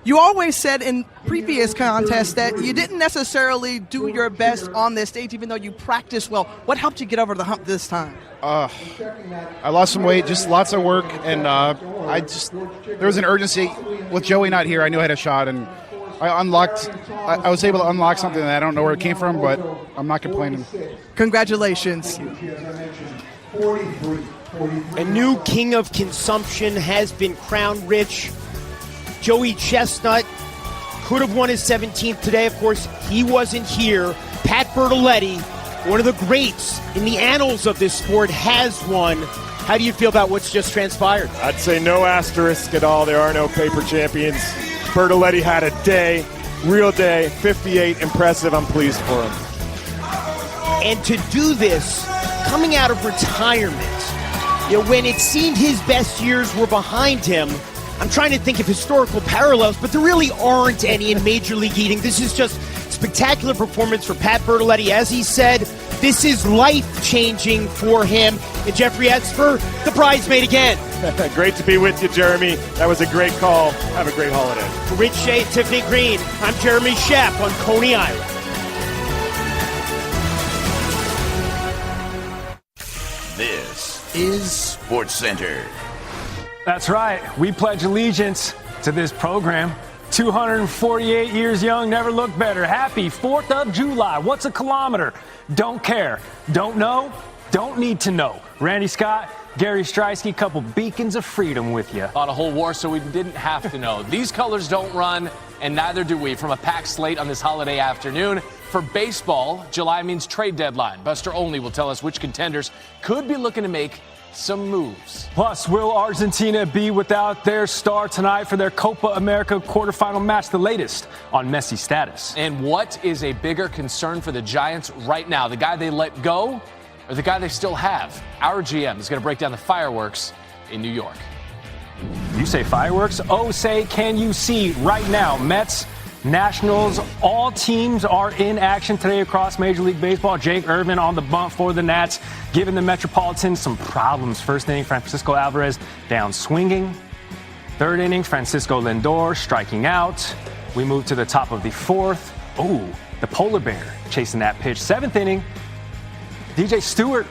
You always said in previous contests that you didn't necessarily do your best on this stage, even though you practiced well. What helped you get over the hump this time? I lost some weight, just lots of work, and there was an urgency. With Joey not here, I knew I had a shot, and I was able to unlock something that I don't know where it came from, but I'm not complaining. Congratulations. 43. A new king of consumption has been crowned, Rich. Joey Chestnut could have won his 17th today. Of course, he wasn't here. Pat Bertoletti, one of the greats in the annals of this sport, has won. How do you feel about what's just transpired? I'd say no asterisk at all. There are no paper champions. Bertoletti had a day, real day, 58, impressive. I'm pleased for him. And to do this, coming out of retirement, when it seemed his best years were behind him, I'm trying to think of historical parallels, but there really aren't any in Major League eating. This is just spectacular performance for Pat Bertoletti. As he said, this is life-changing for him. And Jeffrey Etzfer, the bridesmaid again. Great to be with you, Jeremy. That was a great call. Have a great holiday. For Rich Shea and Tiffany Green, I'm Jeremy Shepp on Coney Island. This is SportsCenter. That's right. We pledge allegiance to this program. 248 years young, never looked better. Happy 4th of July. What's a kilometer? Don't care. Don't know? Don't need to know. Randy Scott, Gary Streisky, couple beacons of freedom with you. On a whole war, so we didn't have to know. These colors don't run, and neither do we. From a packed slate on this holiday afternoon. For baseball, July means trade deadline. Buster Olney will tell us which contenders could be looking to make some moves. Plus, will Argentina be without their star tonight for their Copa America quarterfinal match? The latest on Messi's status. And what is a bigger concern for the Giants right now? The guy they let go or the guy they still have? Our GM is going to break down the fireworks in New York. You say fireworks? Oh, say can you see right now? Mets, Nationals, all teams are in action today across Major League Baseball. Jake Irvin on the bump for the Nats, giving the Metropolitans some problems. First inning, Francisco Alvarez down swinging. Third inning, Francisco Lindor striking out. We move to the top of the fourth. Oh, the polar bear chasing that pitch. Seventh inning, DJ Stewart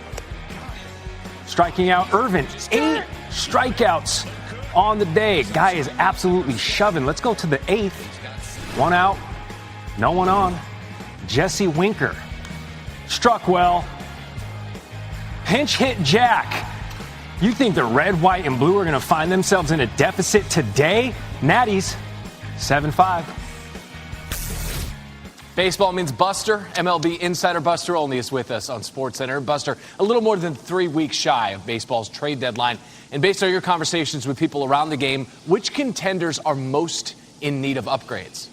striking out Irvin. 8 strikeouts on the day. Guy is absolutely shoving. Let's go to the 8th. 1 out, no one on. Jesse Winker struck well. Pinch hit Jack. You think the red, white, and blue are going to find themselves in a deficit today? Natties, 7-5. Baseball means Buster. MLB insider Buster Olney is with us on SportsCenter. Buster, a little more than 3 weeks shy of baseball's trade deadline. And based on your conversations with people around the game, which contenders are most in need of upgrades?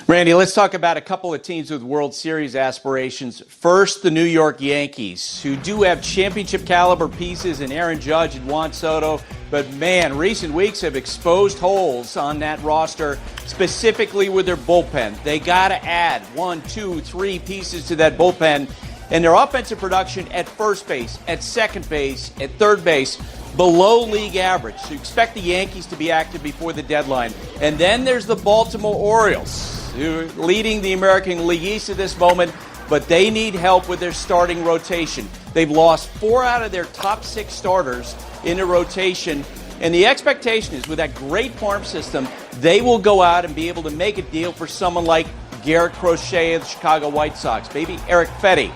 Randy, let's talk about a couple of teams with World Series aspirations. First, the New York Yankees, who do have championship caliber pieces in Aaron Judge and Juan Soto. But man, recent weeks have exposed holes on that roster, specifically with their bullpen. They got to add 1, 2, 3 pieces to that bullpen. And their offensive production at first base, at second base, at third base, below league average. So you expect the Yankees to be active before the deadline. And then there's the Baltimore Orioles, who are leading the American League East at this moment, but they need help with their starting rotation. They've lost 4 out of their top 6 starters in a rotation, and the expectation is with that great farm system, they will go out and be able to make a deal for someone like Garrett Crochet of the Chicago White Sox, maybe Eric Fetty.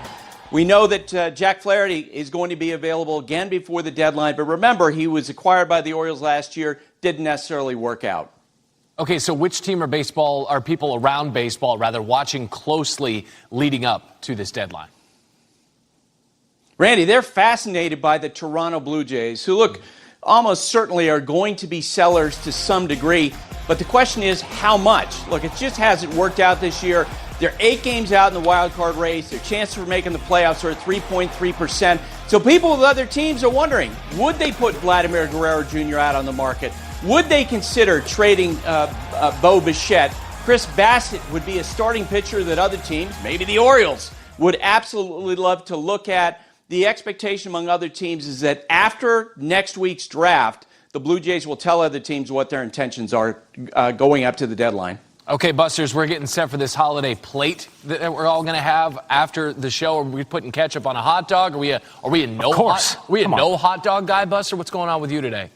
We know that Jack Flaherty is going to be available again before the deadline, but remember, he was acquired by the Orioles last year, didn't necessarily work out. Okay, so which team are people around baseball rather watching closely leading up to this deadline? Randy, they're fascinated by the Toronto Blue Jays, who look almost certainly are going to be sellers to some degree, but the question is how much? Look, it just hasn't worked out this year. They're 8 games out in the wild card race. Their chances for making the playoffs are at 3.3%. So people with other teams are wondering, would they put Vladimir Guerrero Jr. out on the market? Would they consider trading Bo Bichette? Chris Bassett would be a starting pitcher that other teams, maybe the Orioles, would absolutely love to look at. The expectation among other teams is that after next week's draft, the Blue Jays will tell other teams what their intentions are going up to the deadline. Okay, Busters, we're getting set for this holiday plate that we're all going to have after the show. Are we putting ketchup on a hot dog? Are we a no hot dog guy, Buster? What's going on with you today?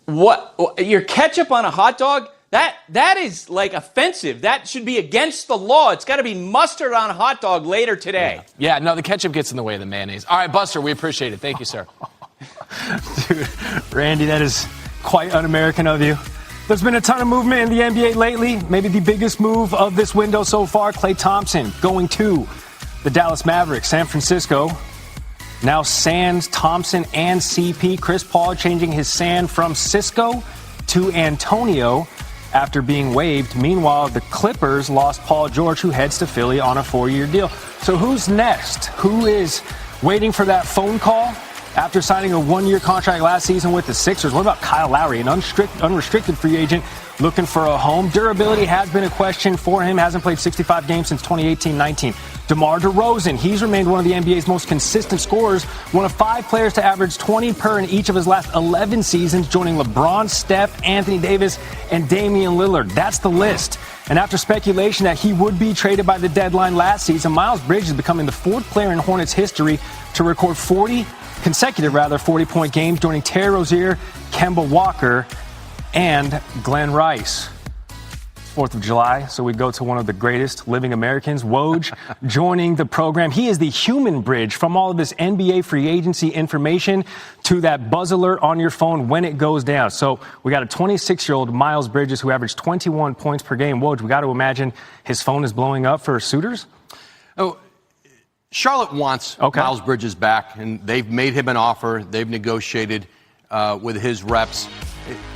What? Your ketchup on a hot dog? That is like offensive. That should be against the law. It's got to be mustard on a hot dog later today. Yeah, no, the ketchup gets in the way of the mayonnaise. All right, Buster, we appreciate it. Thank you, sir. Dude, Randy, that is quite un-American of you. There's been a ton of movement in the NBA lately. Maybe the biggest move of this window so far, Klay Thompson going to the Dallas Mavericks. San Francisco now sans Thompson and CP. Chris Paul changing his san from Cisco to Antonio after being waived. Meanwhile, the Clippers lost Paul George, who heads to Philly on a 4-year deal. So who's next? Who is waiting for that phone call after signing a 1-year contract last season with the Sixers? What about Kyle Lowry, an unrestricted free agent looking for a home? Durability has been a question for him. Hasn't played 65 games since 2018-19. DeMar DeRozan, he's remained one of the NBA's most consistent scorers, one of 5 players to average 20 per in each of his last 11 seasons, joining LeBron, Steph, Anthony Davis, and Damian Lillard. That's the list. And after speculation that he would be traded by the deadline last season, Miles Bridges is becoming the 4th player in Hornets history to record 40-point games, joining Terry Rozier, Kemba Walker, and Glenn Rice. 4th of July, so we go to one of the greatest living Americans, Woj, joining the program. He is the human bridge from all of this NBA free agency information to that buzz alert on your phone when it goes down. So we got a 26-year-old Miles Bridges who averaged 21 points per game. Woj, we got to imagine his phone is blowing up for suitors? Oh, Charlotte wants Miles Bridges back, and they've made him an offer. They've negotiated with his reps.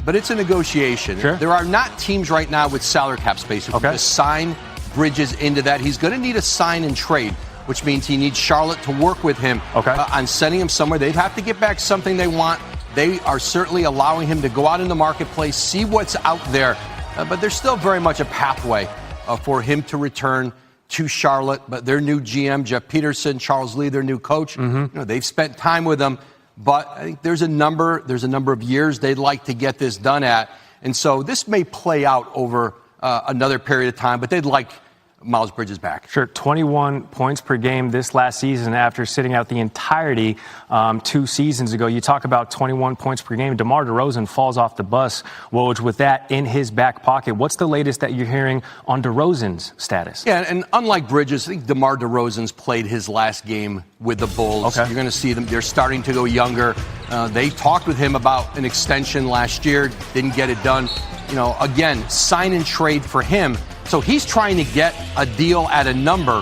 But it's a negotiation. Sure. There are not teams right now with salary cap space who can assign Bridges into that. He's going to need a sign and trade, which means he needs Charlotte to work with him on sending him somewhere. They'd have to get back something they want. They are certainly allowing him to go out in the marketplace, see what's out there. But there's still very much a pathway for him to return to Charlotte. But their new GM, Jeff Peterson, Charles Lee, their new coach, they've spent time with him. But I think there's a number of years they'd like to get this done at. And so this may play out over another period of time, but they'd like Miles Bridges back. Sure, 21 points per game this last season after sitting out the entirety 2 seasons ago. You talk about 21 points per game. DeMar DeRozan falls off the bus, Woj, with that in his back pocket. What's the latest that you're hearing on DeRozan's status? Yeah, and unlike Bridges, I think DeMar DeRozan's played his last game with the Bulls. You're going to see them. They're starting to go younger. They talked with him about an extension last year, didn't get it done. Again, sign and trade for him. So he's trying to get a deal at a number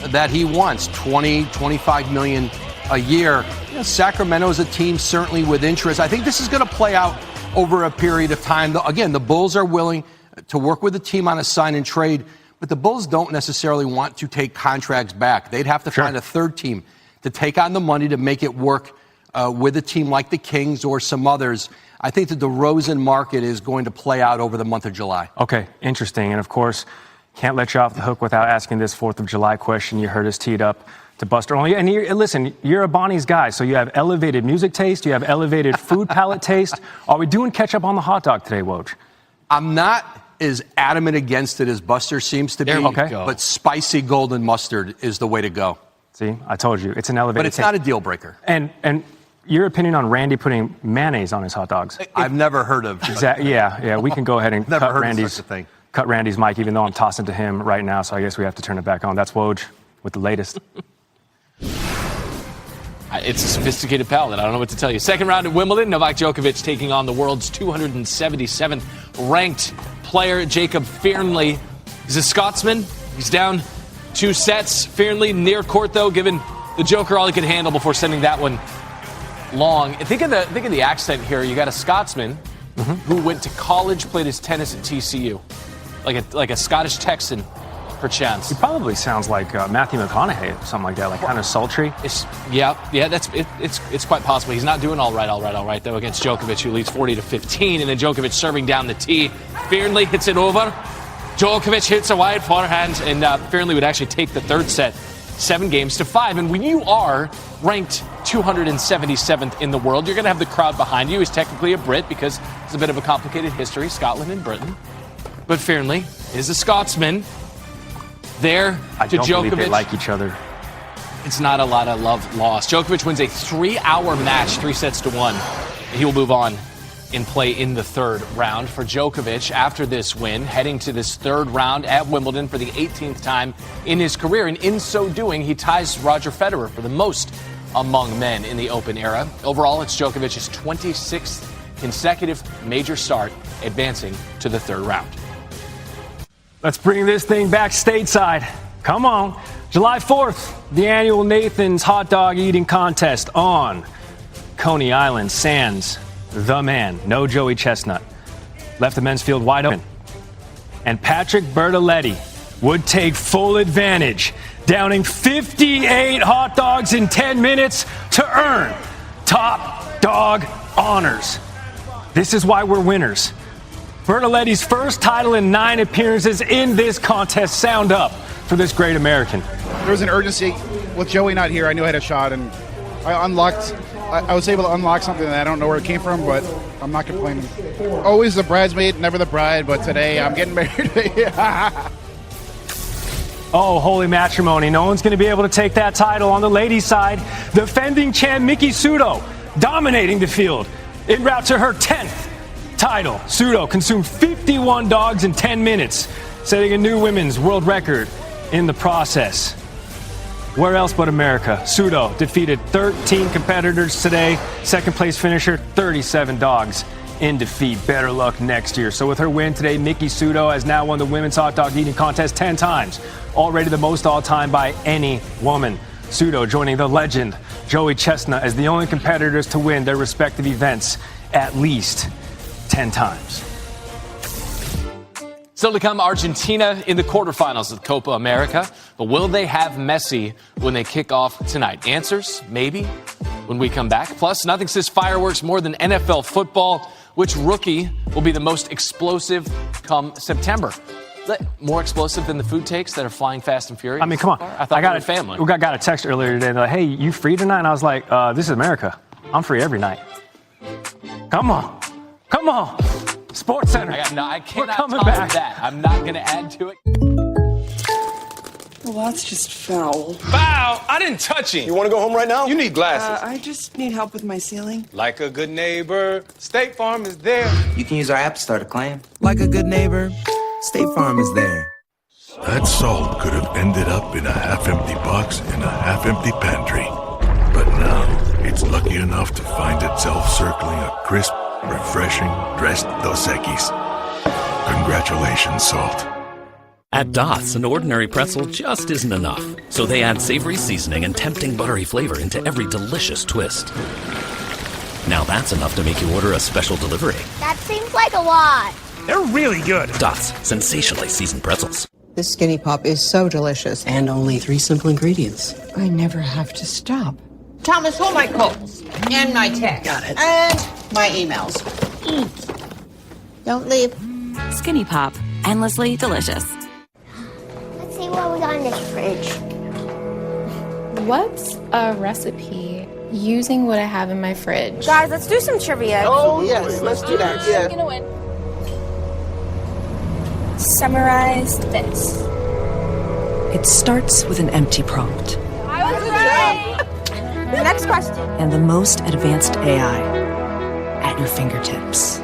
that he wants, 20, 25 million a year. Sacramento is a team certainly with interest. I think this is going to play out over a period of time. Again, the Bulls are willing to work with the team on a sign and trade, but the Bulls don't necessarily want to take contracts back. They'd have to find a third team to take on the money to make it work with a team like the Kings or some others. I think the DeRozan market is going to play out over the month of July. Okay, interesting. And, of course, can't let you off the hook without asking this 4th of July question. You heard us teed up to Buster only. And listen, you're a Bonnie's guy, so you have elevated music taste. You have elevated food palate taste. Are we doing ketchup on the hot dog today, Woj? I'm not as adamant against it as Buster seems to be. But spicy golden mustard is the way to go. See, I told you. It's an elevated But it's not a deal breaker. And your opinion on Randy putting mayonnaise on his hot dogs? I've never heard of. Yeah. We can go ahead and cut Randy's mic, even though I'm tossing to him right now. So I guess we have to turn it back on. That's Woj with the latest. It's a sophisticated palate. I don't know what to tell you. Second round at Wimbledon, Novak Djokovic taking on the world's 277th ranked player, Jacob Fearnley. He's a Scotsman. He's down 2 sets. Fearnley near court, though, giving the Joker all he could handle before sending that one long. Think of the accent here. You got a Scotsman who went to college, played his tennis at TCU, like a Scottish Texan, perchance. He probably sounds like Matthew McConaughey, something like that, like kind of sultry. It's quite possible. He's not doing all right though against Djokovic, who leads 40-15, and then Djokovic serving down the tee. Fearnley hits it over. Djokovic hits a wide forehand, and Fearnley would actually take the 3rd set, 7-5. And when you are ranked 277th in the world, you're going to have the crowd behind you. He's technically a Brit because it's a bit of a complicated history, Scotland and Britain. But Fearnley is a Scotsman. There I to don't Djokovic. believe they like each other. It's not a lot of love lost. Djokovic wins a 3-hour match, 3-1. He will move on in play in the third round for Djokovic after this win, heading to this third round at Wimbledon for the 18th time in his career. And in so doing, he ties Roger Federer for the most among men in the Open era. Overall, it's Djokovic's 26th consecutive major start, advancing to the third round. Let's bring this thing back stateside. Come on. July 4th, the annual Nathan's Hot Dog Eating Contest on Coney Island. Sands, the man, no Joey Chestnut, left the men's field wide open. And Patrick Bertoletti would take full advantage, downing 58 hot dogs in 10 minutes to earn top dog honors. This is why we're winners. Bertoletti's first title in 9 appearances in this contest. Sound up for this great American. There was an urgency with Joey not here. I knew I had a shot, and I was able to unlock something that I don't know where it came from, but I'm not complaining. Always the bridesmaid, never the bride, but today I'm getting married. Oh, holy matrimony. No one's going to be able to take that title. On the ladies' side, defending champ Miki Sudo dominating the field en route to her 10th title. Sudo consumed 51 dogs in 10 minutes, setting a new women's world record in the process. Where else but America? Sudo defeated 13 competitors today. Second place finisher, 37 dogs in defeat. Better luck next year. So with her win today, Miki Sudo has now won the women's hot dog eating contest 10 times. Already the most all time by any woman. Sudo joining the legend Joey Chestnut as the only competitors to win their respective events at least 10 times. Still to come, Argentina in the quarterfinals of Copa America. But will they have Messi when they kick off tonight? Answers, maybe, when we come back. Plus, nothing says fireworks more than NFL football. Which rookie will be the most explosive come September? More explosive than the food takes that are flying fast and furious? I mean, come on. I thought got a family. We got a text earlier today. They're like, hey, you free tonight? And I was like, this is America. I'm free every night. Come on. Come on. Sports Center. I cannot coming top back. that. I'm not going to add to it. Well, that's just foul. Foul? I didn't touch him. You want to go home right now? You need glasses. I just need help with my ceiling. Like a good neighbor, State Farm is there. You can use our app to start a claim. Like a good neighbor, State Farm is there. That salt could have ended up in a half-empty box in a half-empty pantry. But now, it's lucky enough to find itself circling a crisp, refreshing dressed Dos Equis. Congratulations, salt. At Dots, an ordinary pretzel just isn't enough. So they add savory seasoning and tempting buttery flavor into every delicious twist. Now that's enough to make you order a special delivery. That seems like a lot. They're really good. Dots, sensationally seasoned pretzels. This Skinny Pop is so delicious. And only 3 simple ingredients. I never have to stop. Thomas, hold my calls and my texts. Got it. And my emails. Don't leave. Skinny Pop, endlessly delicious. Let's see what we got in this fridge. What's a recipe using what I have in my fridge? Guys, let's do some trivia. Oh, yes, let's do that. Yeah. I'm gonna win. Summarize this. It starts with an empty prompt. I was right. Next question. And the most advanced AI at your fingertips.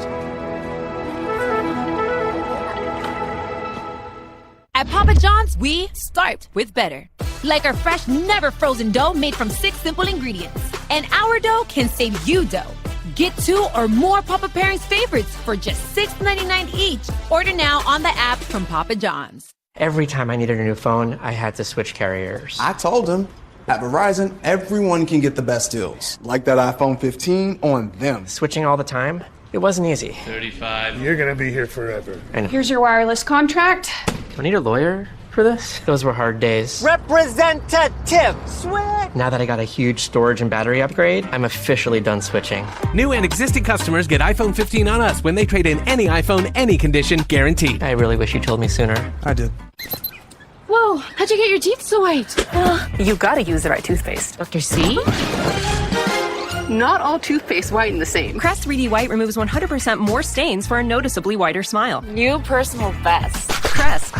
At Papa John's, we start with better. Like our fresh, never frozen dough made from 6 simple ingredients. And our dough can save you dough. Get 2 or more Papa Pairings favorites for just $6.99 each. Order now on the app from Papa John's. Every time I needed a new phone, I had to switch carriers. I told him, at Verizon, everyone can get the best deals. Like that iPhone 15 on them. Switching all the time, it wasn't easy. 35. You're gonna be here forever. I know. Here's your wireless contract. Do I need a lawyer for this? Those were hard days. Representative, switch. Now that I got a huge storage and battery upgrade, I'm officially done switching. New and existing customers get iPhone 15 on us when they trade in any iPhone, any condition, guaranteed. I really wish you told me sooner. I did. Whoa, how'd you get your teeth so white? You gotta use the right toothpaste. Dr. C? Not all toothpaste whiten the same. Crest 3D White removes 100% more stains for a noticeably whiter smile. New personal best. Crest.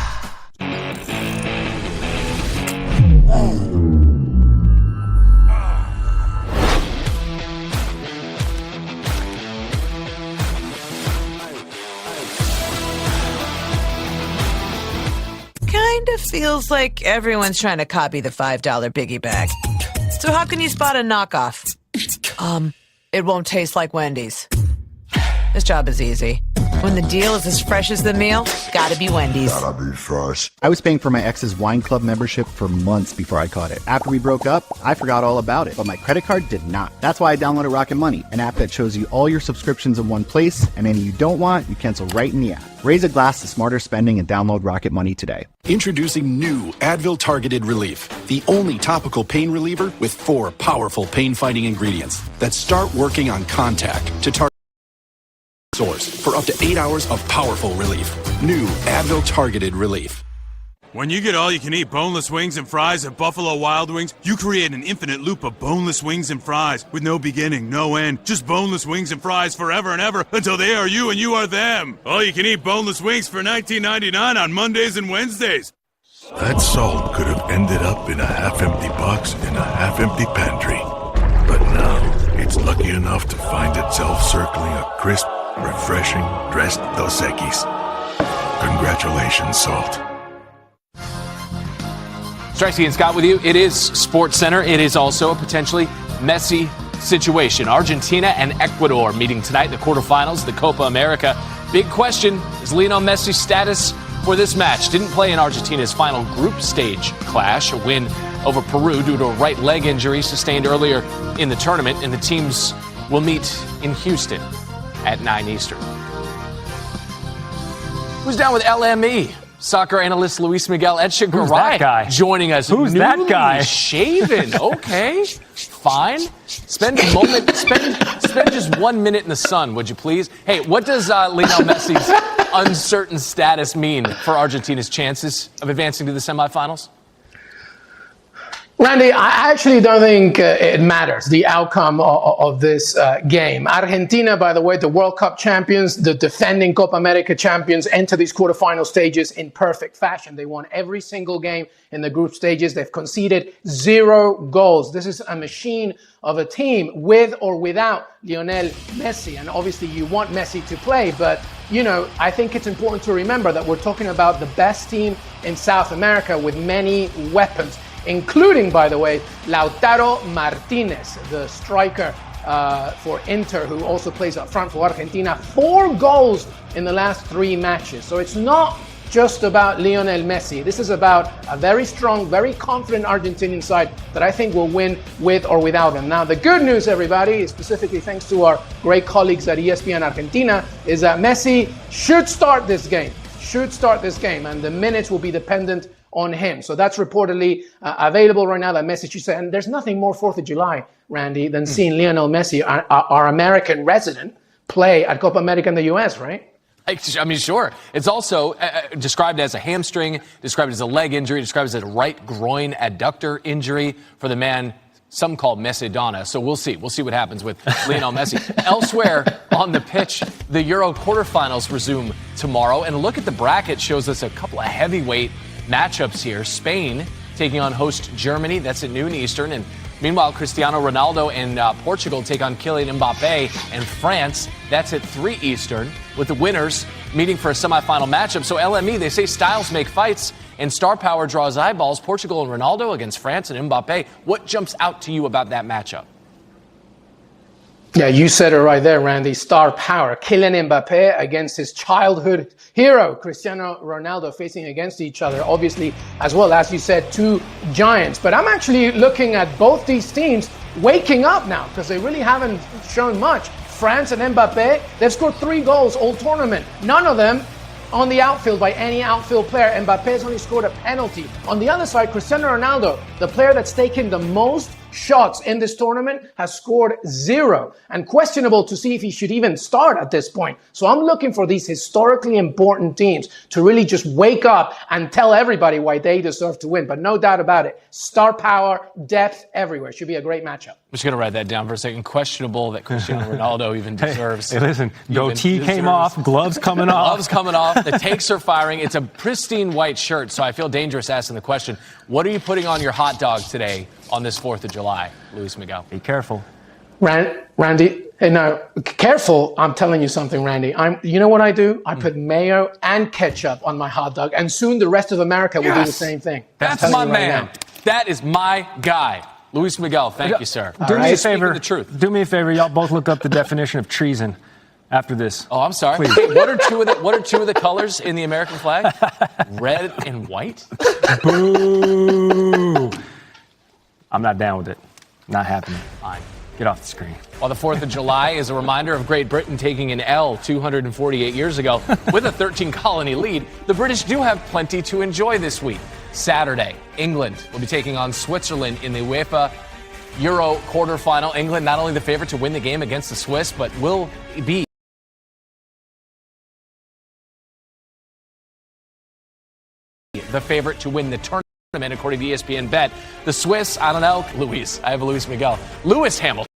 kind of feels like everyone's trying to copy the $5 biggie bag. So how can you spot a knockoff? It won't taste like Wendy's. This job is easy. When the deal is as fresh as the meal, gotta be Wendy's. Gotta be fresh. I was paying for my ex's wine club membership for months before I caught it. After we broke up, I forgot all about it, but my credit card did not. That's why I downloaded Rocket Money, an app that shows you all your subscriptions in one place, and any you don't want, you cancel right in the app. Raise a glass to smarter spending and download Rocket Money today. Introducing new Advil Targeted Relief, the only topical pain reliever with 4 powerful pain-fighting ingredients that start working on contact to target source for up to 8 hours of powerful relief. New Advil Targeted Relief. When you get all-you-can-eat boneless wings and fries at Buffalo Wild Wings, you create an infinite loop of boneless wings and fries with no beginning, no end. Just boneless wings and fries forever and ever until they are you and you are them. All-you-can-eat boneless wings for $19.99 on Mondays and Wednesdays. That salt could have ended up in a half-empty box in a half-empty pantry. But now, it's lucky enough to find itself circling a crisp, refreshing dressed Dos Equis. Congratulations, Salt. Stricey and Scott with you. It is Sports Center. It is also a potentially messy situation. Argentina and Ecuador meeting tonight in the quarterfinals, the Copa America. Big question is Lionel Messi's status for this match. Didn't play in Argentina's final group stage clash, a win over Peru due to a right leg injury sustained earlier in the tournament, and the teams will meet in Houston at 9 Eastern. Who's down with LME? Soccer analyst Luis Miguel Echegaray joining us. Who's that guy? Shaven. Okay, fine. Spend a moment. Spend just 1 minute in the sun, would you please? Hey, what does Lionel Messi's uncertain status mean for Argentina's chances of advancing to the semifinals? Randy, I actually don't think it matters, the outcome of this game. Argentina, by the way, the World Cup champions, the defending Copa America champions, enter these quarterfinal stages in perfect fashion. They won every single game in the group stages. They've conceded 0 goals. This is a machine of a team with or without Lionel Messi. And obviously you want Messi to play, but I think it's important to remember that we're talking about the best team in South America with many weapons, including, by the way, Lautaro Martinez, the striker for Inter, who also plays up front for Argentina. 4 goals in the last 3 matches. So it's not just about Lionel Messi. This is about a very strong, very confident Argentinian side that I think will win with or without him. Now, the good news, everybody, specifically thanks to our great colleagues at ESPN Argentina, is that Messi should start this game, and the minutes will be dependent on him. So that's reportedly available right now, that Messi should say. And there's nothing more 4th of July, Randy, than seeing Lionel Messi, our American resident, play at Copa America in the U.S., right? I mean, sure. It's also described as a hamstring, described as a leg injury, described as a right groin adductor injury for the man some call Messi-Donna. So we'll see. We'll see what happens with Lionel Messi. Elsewhere on the pitch, the Euro quarterfinals resume tomorrow. And a look at the bracket shows us a couple of heavyweight matchups here. Spain taking on host Germany. That's at noon Eastern. And meanwhile, Cristiano Ronaldo and Portugal take on Kylian Mbappe and France. That's at 3 Eastern, with the winners meeting for a semifinal matchup. So LME, they say styles make fights and star power draws eyeballs. Portugal and Ronaldo against France and Mbappe. What jumps out to you about that matchup? Yeah, you said it right there, Randy. Star power. Kylian Mbappe against his childhood hero, Cristiano Ronaldo, facing against each other. Obviously, as well, as you said, 2 giants. But I'm actually looking at both these teams waking up now, because they really haven't shown much. France and Mbappe, they've scored 3 goals all tournament. None of them on the outfield by any outfield player. Mbappe has only scored a penalty. On the other side, Cristiano Ronaldo, the player that's taken the most shots in this tournament, has scored 0, and questionable to see if he should even start at this point. So I'm looking for these historically important teams to really just wake up and tell everybody why they deserve to win. But no doubt about it, star power, depth everywhere. Should be a great matchup. I'm just going to write that down for a second. Questionable that Cristiano Ronaldo even deserves. Hey, listen, goatee came off, gloves coming off. Gloves coming off. The takes are firing. It's a pristine white shirt, so I feel dangerous asking the question, what are you putting on your hot dog today on this 4th of July, Luis Miguel? Be careful. Randy, now, careful, I'm telling you something, Randy. You know what I do? I put mayo and ketchup on my hot dog, and soon the rest of America will do the same thing. That's my man. That is my guy. Luis Miguel, thank you, sir. Do me a favor. The truth. Do me a favor. Y'all both look up the definition of treason after this. Oh, I'm sorry. Hey, what are two of the colors in the American flag? Red and white? Boo. I'm not down with it. Not happening. Fine. Get off the screen. While the 4th of July is a reminder of Great Britain taking an L 248 years ago with a 13-colony lead, the British do have plenty to enjoy this week. Saturday, England will be taking on Switzerland in the UEFA Euro quarterfinal. England not only the favorite to win the game against the Swiss, but will be the favorite to win the tournament, according to ESPN Bet. The Swiss, I don't know, I have Luis Miguel. Lewis Hamilton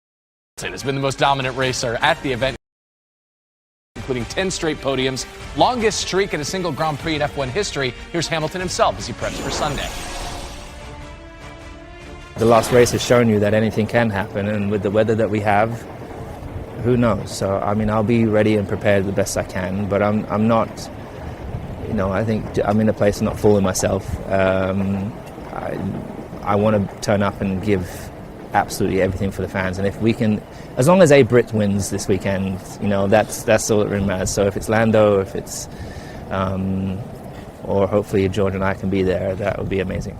has been the most dominant racer at the event, including 10 straight podiums, longest streak in a single Grand Prix in F1 history. Here's Hamilton himself as he preps for Sunday. The last race has shown you that anything can happen, and with the weather that we have, who knows? So, I mean, I'll be ready and prepared the best I can, but I'm not, I think I'm in a place of not fooling myself. I want to turn up and give absolutely everything for the fans, and if we can, as long as a Brit wins this weekend, that's all that really matters. So if it's Lando, if it's or hopefully George and I can be there, that would be amazing.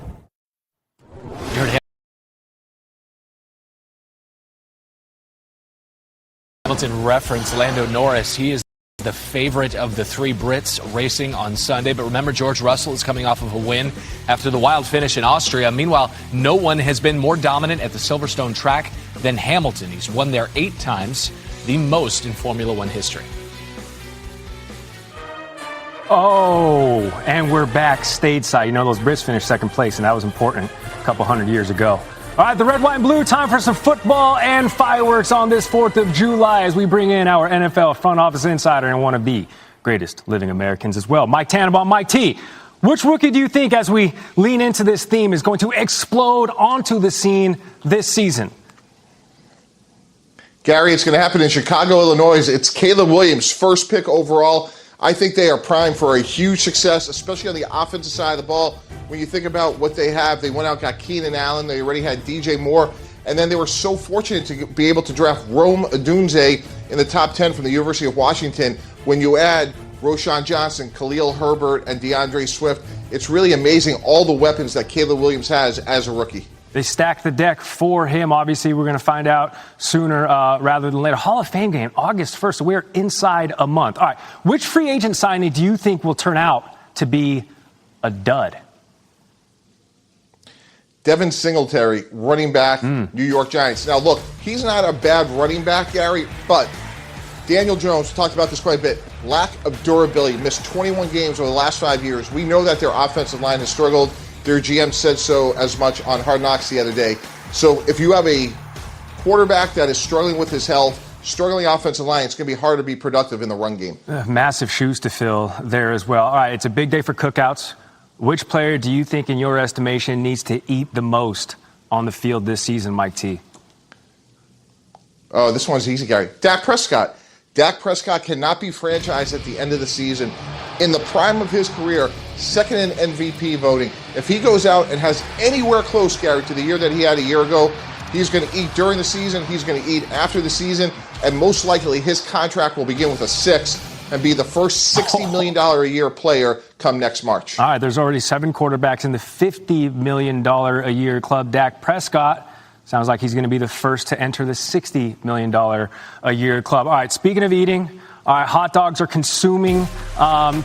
Hamilton referenced Lando Norris. He is the favorite of the three Brits racing on Sunday. But remember, George Russell is coming off of a win after the wild finish in Austria. Meanwhile, no one has been more dominant at the Silverstone track than Hamilton. He's won there 8 times, the most in Formula One history. Oh, and we're back stateside. Those Brits finished second place, and that was important a couple hundred years ago. All right, the red, white, and blue, time for some football and fireworks on this 4th of July as we bring in our NFL front office insider and one of the greatest living Americans as well, Mike Tannenbaum. Mike T, which rookie do you think, as we lean into this theme, is going to explode onto the scene this season? Gary, it's going to happen in Chicago, Illinois. It's Caleb Williams, first pick overall. I think they are primed for a huge success, especially on the offensive side of the ball. When you think about what they have, they went out, got Keenan Allen. They already had DJ Moore. And then they were so fortunate to be able to draft Rome Odunze in the top 10 from the University of Washington. When you add Roshan Johnson, Khalil Herbert, and DeAndre Swift, it's really amazing all the weapons that Caleb Williams has as a rookie. They stacked the deck for him. Obviously, we're going to find out sooner rather than later. Hall of Fame game, August 1st. So we're inside a month. All right. Which free agent signing do you think will turn out to be a dud? Devin Singletary, running back, New York Giants. Now, look, he's not a bad running back, Gary, but Daniel Jones, talked about this quite a bit, lack of durability, missed 21 games over the last 5 years. We know that their offensive line has struggled. Their GM said so as much on Hard Knocks the other day. So if you have a quarterback that is struggling with his health, struggling offensive line, it's going to be hard to be productive in the run game. Massive shoes to fill there as well. All right, it's a big day for cookouts. Which player do you think, in your estimation, needs to eat the most on the field this season, Mike T? Oh, this one's easy, Gary. Dak Prescott. Dak Prescott cannot be franchised at the end of the season. In the prime of his career, second in MVP voting. If he goes out and has anywhere close, Gary, to the year that he had a year ago, he's going to eat during the season, he's going to eat after the season, and most likely his contract will begin with a 6 and be the first $60 million a year player come next March. All right, there's already 7 quarterbacks in the $50 million a year club. Dak Prescott sounds like he's going to be the first to enter the $60 million a year club. All right, speaking of eating, all right, hot dogs are consuming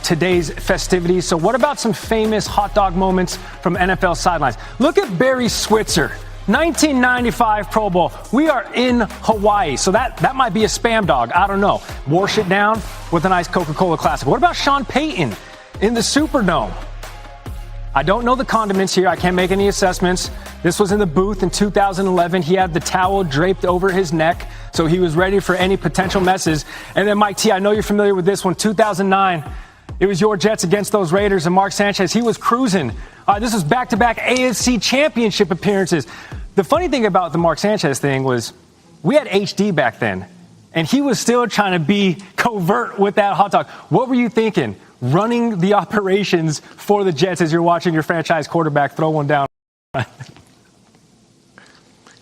today's festivities. So what about some famous hot dog moments from NFL sidelines? Look at Barry Switzer. 1995 Pro Bowl. We are in Hawaii, so that might be a spam dog. I don't know. Wash it down with a nice Coca-Cola Classic. What about Sean Payton in the Superdome? I don't know the condiments here. I can't make any assessments. This was in the booth in 2011. He had the towel draped over his neck, so he was ready for any potential messes. And then, Mike T, I know you're familiar with this one. 2009, it was your Jets against those Raiders, and Mark Sanchez, he was cruising. This was back-to-back AFC championship appearances. The funny thing about the Mark Sanchez thing was We had HD back then, and he was still trying to be covert with that hot dog. What were you thinking? Running the operations for the Jets as you're watching your franchise quarterback throw one down.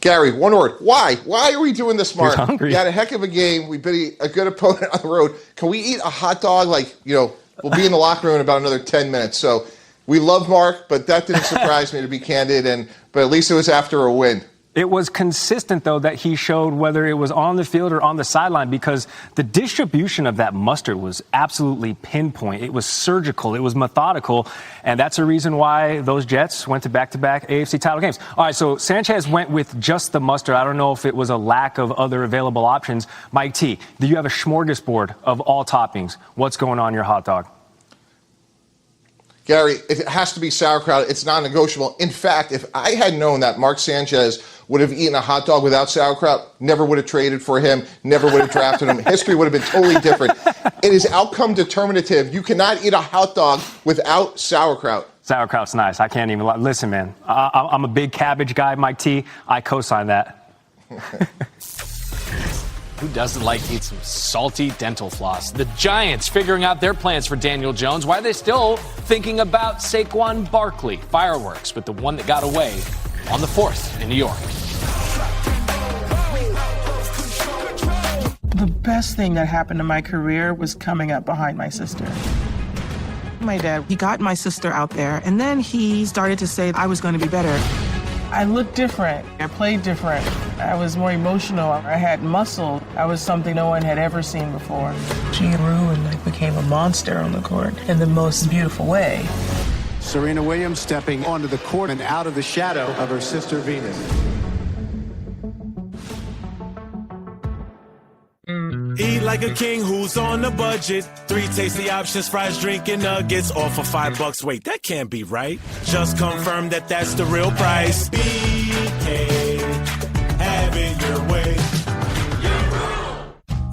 Gary, one word. Why? Why are we doing this, Mark? He's hungry. We had a heck of a game. We beat a good opponent on the road. Can we eat a hot dog? We'll be in the locker room in about another 10 minutes. So we love Mark, but that didn't surprise me, to be candid. But at least it was after a win. It was consistent, though, that he showed whether it was on the field or on the sideline, because the distribution of that mustard was absolutely pinpoint. It was surgical. It was methodical. And that's a reason why those Jets went to back-to-back AFC title games. All right, so Sanchez went with just the mustard. I don't know if it was a lack of other available options. Mike T, do you have a smorgasbord of all toppings? What's going on your hot dog? Gary, it has to be sauerkraut. It's non-negotiable. In fact, if I had known that Mark Sanchez would have eaten a hot dog without sauerkraut, never would have traded for him, never would have drafted him. History would have been totally different. It is outcome determinative. You cannot eat a hot dog without sauerkraut. Sauerkraut's nice. I can't even listen, man. I'm a big cabbage guy, Mike T. I co-sign that. Who doesn't like to eat some salty dental floss? The Giants figuring out their plans for Daniel Jones. Why are they still thinking about Saquon Barkley? Fireworks with the one that got away on the 4th in New York. The best thing that happened to my career was coming up behind my sister. My dad, he got my sister out there, and then he started to say I was going to be better. I looked different. I played different. I was more emotional. I had muscle. I was something no one had ever seen before. She grew and became a monster on the court in the most beautiful way. Serena Williams stepping onto the court and out of the shadow of her sister Venus. Eat like a king who's on a budget. 3 tasty options, fries, drink, and nuggets. All for $5. Wait, that can't be right. Just confirm that that's the real price. BK, have it your way.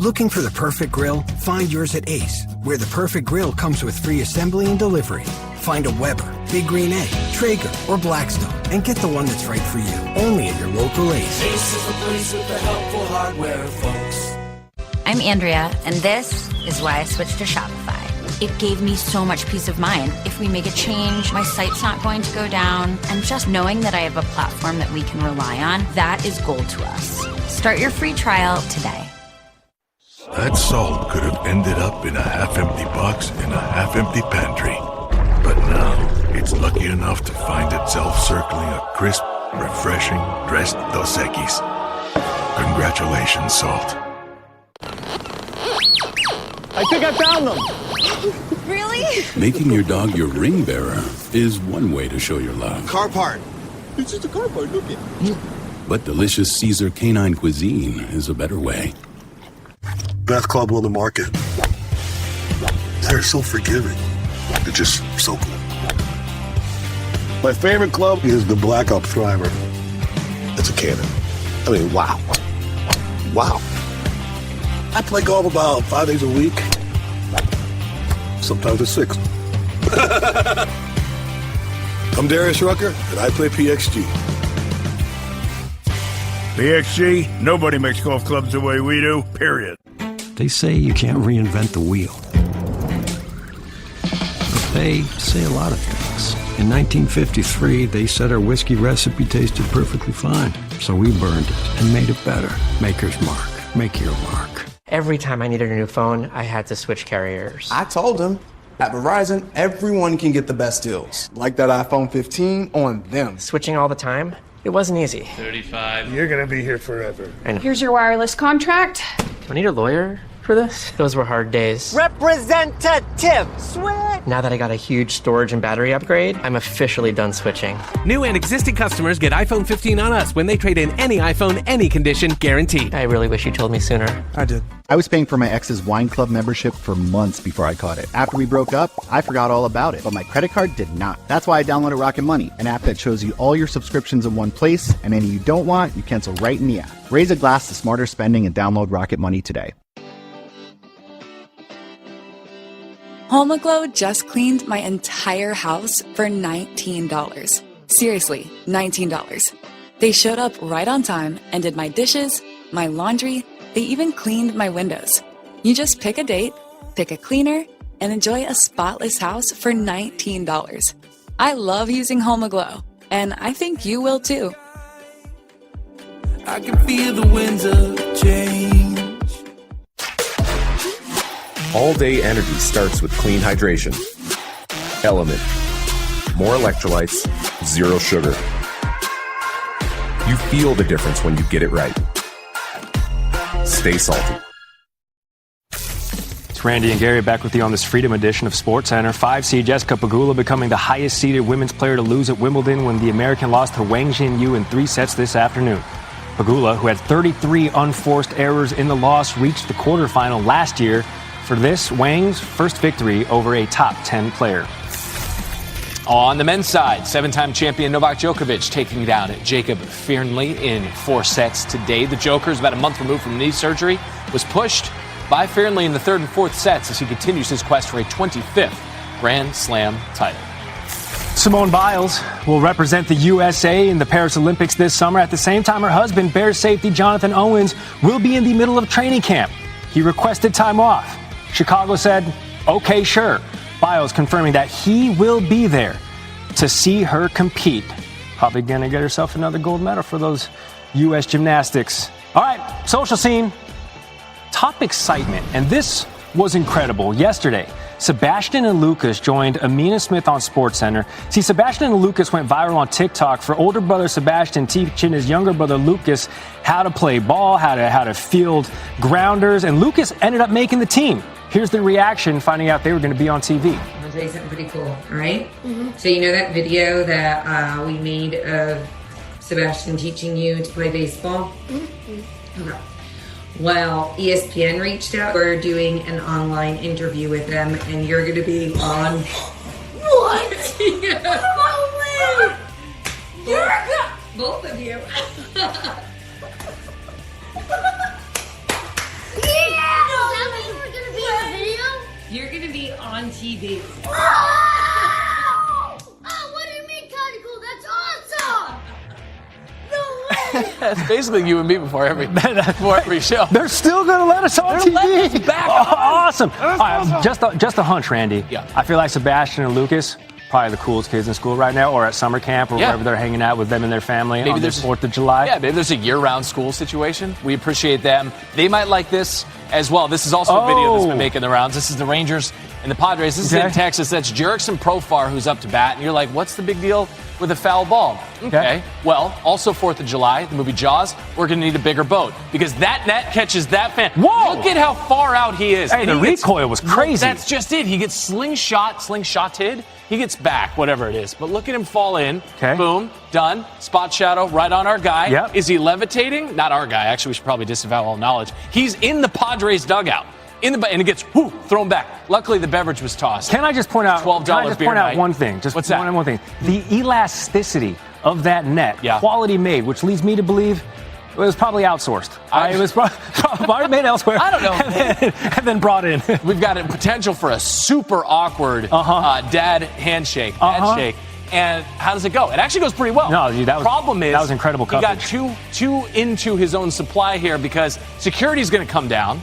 Looking for the perfect grill? Find yours at Ace, where the perfect grill comes with free assembly and delivery. Find a Weber, Big Green Egg, Traeger, or Blackstone, and get the one that's right for you. Only at your local Ace. Ace is the place with the helpful hardware, folks. I'm Andrea, and this is why I switched to Shopify. It gave me so much peace of mind. If we make a change, my site's not going to go down. And just knowing that I have a platform that we can rely on, that is gold to us. Start your free trial today. That salt could have ended up in a half-empty box in a half-empty pantry. But now, it's lucky enough to find itself circling a crisp, refreshing dressed Dos Equis. Congratulations, Salt. I think I found them. Really? Making your dog your ring bearer is one way to show your love. Car part. It's just a car part, look at it. But delicious Caesar canine cuisine is a better way. Best club on the market. They're so forgiving. They're just so cool. My favorite club is the Black Ops driver. It's a cannon. I mean, wow. Wow. I play golf about 5 days a week. Sometimes it's 6. I'm Darius Rucker, and I play PXG. PXG? Nobody makes golf clubs the way we do, period. They say you can't reinvent the wheel. But they say a lot of things. In 1953, they said our whiskey recipe tasted perfectly fine. So we burned it and made it better. Maker's Mark. Make your mark. Every time I needed a new phone, I had to switch carriers. I told him, at Verizon, everyone can get the best deals. Like that iPhone 15 on them. Switching all the time? It wasn't easy. 35. You're going to be here forever. I know. Here's your wireless contract. Do I need a lawyer for this? Those were hard days. Representative switch. Now that I got a huge storage and battery upgrade, I'm officially done switching. New and existing customers get iPhone 15 on us when they trade in any iPhone, any condition, guaranteed. I really wish you told me sooner. I did. I was paying for my ex's wine club membership for months before I caught it. After we broke up, I forgot all about it, but my credit card did not. That's why I downloaded Rocket Money, an app that shows you all your subscriptions in one place, and any you don't want, you cancel right in the app. Raise a glass to smarter spending and download Rocket Money today. HomeAglow just cleaned my entire house for $19. Seriously, $19. They showed up right on time and did my dishes, my laundry. They even cleaned my windows. You just pick a date, pick a cleaner, and enjoy a spotless house for $19. I love using Home Aglow, and I think you will too. I can feel the winds of change. All day energy starts with clean hydration. Element. More electrolytes, zero sugar. You feel the difference when you get it right. Stay salty. It's Randy and Gary back with you on this Freedom edition of SportsCenter. 5 seed Jessica Pegula becoming the highest seeded women's player to lose at Wimbledon when the American lost to Wang Xinyu in 3 sets this afternoon. Pegula, who had 33 unforced errors in the loss, reached the quarterfinal last year. For this, Wang's first victory over a top 10 player. On the men's side, 7-time champion Novak Djokovic taking down Jacob Fearnley in 4 sets today. The Joker's about a month removed from knee surgery, was pushed by Fearnley in the 3rd and 4th sets as he continues his quest for a 25th Grand Slam title. Simone Biles will represent the USA in the Paris Olympics this summer. At the same time, her husband, Bears safety Jonathan Owens, will be in the middle of training camp. He requested time off. Chicago said, okay, sure. Biles confirming that he will be there to see her compete. Probably going to get herself another gold medal for those U.S. gymnastics. All right, social scene. Top excitement. And this was incredible. Yesterday, Sebastian and Lucas joined Amina Smith on SportsCenter. See, Sebastian and Lucas went viral on TikTok for older brother Sebastian teaching his younger brother Lucas how to play ball, how to field grounders, and Lucas ended up making the team. Here's the reaction finding out they were going to be on TV. I'm going to tell you something pretty cool, all right? Mm-hmm. So you know that video that we made of Sebastian teaching you to play baseball? Mm-hmm. Okay. Well, ESPN reached out. We're doing an online interview with them, and you're going to be on... What? Yeah. No way! Both of you. You're going to be on TV. Oh, what do you mean, Tentacle? That's awesome! No way! That's basically you and me before every show. They're still going to let us on TV. Letting us back on. Awesome. All right, just a hunch, Randy. Yeah. I feel like Sebastian and Lucas, probably the coolest kids in school right now, or at summer camp, or wherever they're hanging out with them and their family on the 4th of July. Yeah, maybe there's a year-round school situation. We appreciate them. They might like this as well. This is also a video that's been making the rounds. This is the Rangers and the Padres. This is in Texas. That's Jerickson Profar who's up to bat. And you're like, what's the big deal with a foul ball? Okay. Well, also 4th of July, the movie Jaws, we're going to need a bigger boat because that net catches that fan. Whoa! Look at how far out he is. Hey, the recoil was crazy. That's just it. He gets slingshotted. He gets back, whatever it is. But look at him fall in. Okay. Boom. Done. Spot shadow right on our guy. Yep. Is he levitating? Not our guy. Actually, we should probably disavow all knowledge. He's in the Padres dugout. And it gets thrown back. Luckily, the beverage was tossed. Can I just point out $12 beer night. one thing? Just What's that? One thing. The elasticity of that net, quality made, which leads me to believe it was probably outsourced. It was probably made elsewhere. I don't know. and then brought in. We've got a potential for a super awkward dad handshake. And how does it go? It actually goes pretty well. No, dude, that was incredible coverage. He got too into his own supply here because security's going to come down.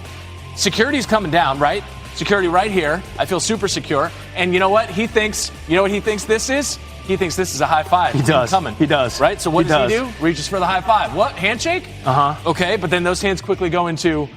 Security's coming down, right? Security right here. I feel super secure. And you know what? He thinks this is? He thinks this is a high five. He does. Coming. He does. Right? So what does he do? Reaches for the high five. What? Handshake? Okay, but then those hands quickly go into,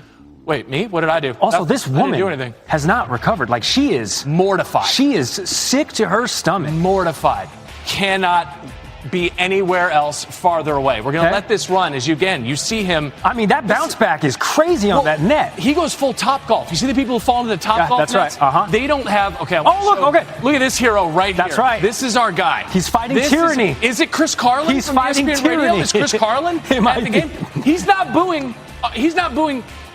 wait, me? What did I do? Also, this woman do anything. has not recovered. Like, she is mortified. She is sick to her stomach. Mortified. Cannot be anywhere else farther away. We're going to let this run as you see him. I mean, that bounce back is crazy on that net. He goes full top golf. You see the people who fall into the top golf that's nets? Right. They don't have, look at this hero right here. That's right. This is our guy. He's fighting tyranny. Is it Chris Carlin? He's from fighting ESPN tyranny. Radio? Is Chris Carlin at the game? He's not booing.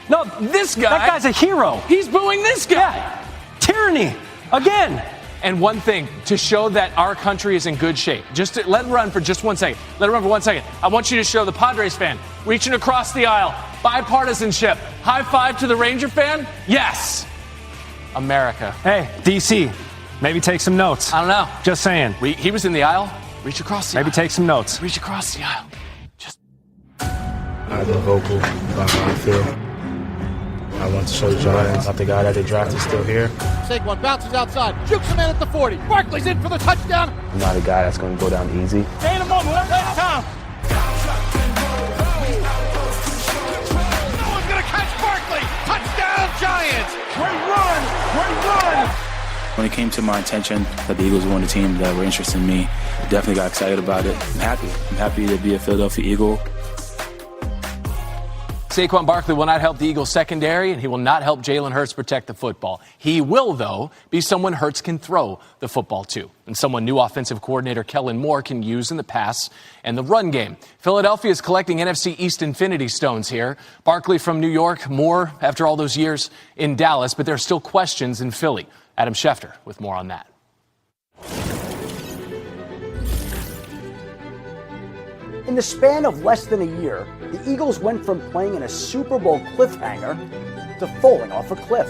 No, this guy. That guy's a hero. He's booing this guy. Yeah. Tyranny. Again. And one thing, to show that our country is in good shape, just let it run for just 1 second. Let it run for 1 second. I want you to show the Padres fan reaching across the aisle, bipartisanship, high five to the Ranger fan. Yes. America. Hey, DC, maybe take some notes. I don't know. Just saying. He was in the aisle. Reach across the aisle. Maybe take some notes. Reach across the aisle. I've been vocal about how I feel. I want to show the Giants that the guy that they drafted is still here. Saquon bounces outside, jukes a man at the 40. Barkley's in for the touchdown. I'm not a guy that's going to go down easy. Gain a moment, one at a time. No one's going to catch Barkley. Touchdown, Giants. Great run. When it came to my attention that the Eagles were the team that were interested in me, definitely got excited about it. I'm happy to be a Philadelphia Eagle. Saquon Barkley will not help the Eagles secondary, and he will not help Jalen Hurts protect the football. He will, though, be someone Hurts can throw the football to, and someone new offensive coordinator Kellen Moore can use in the pass and the run game. Philadelphia is collecting NFC East infinity stones here. Barkley from New York, Moore after all those years in Dallas, but there are still questions in Philly. Adam Schefter with more on that. In the span of less than a year, the Eagles went from playing in a Super Bowl cliffhanger to falling off a cliff.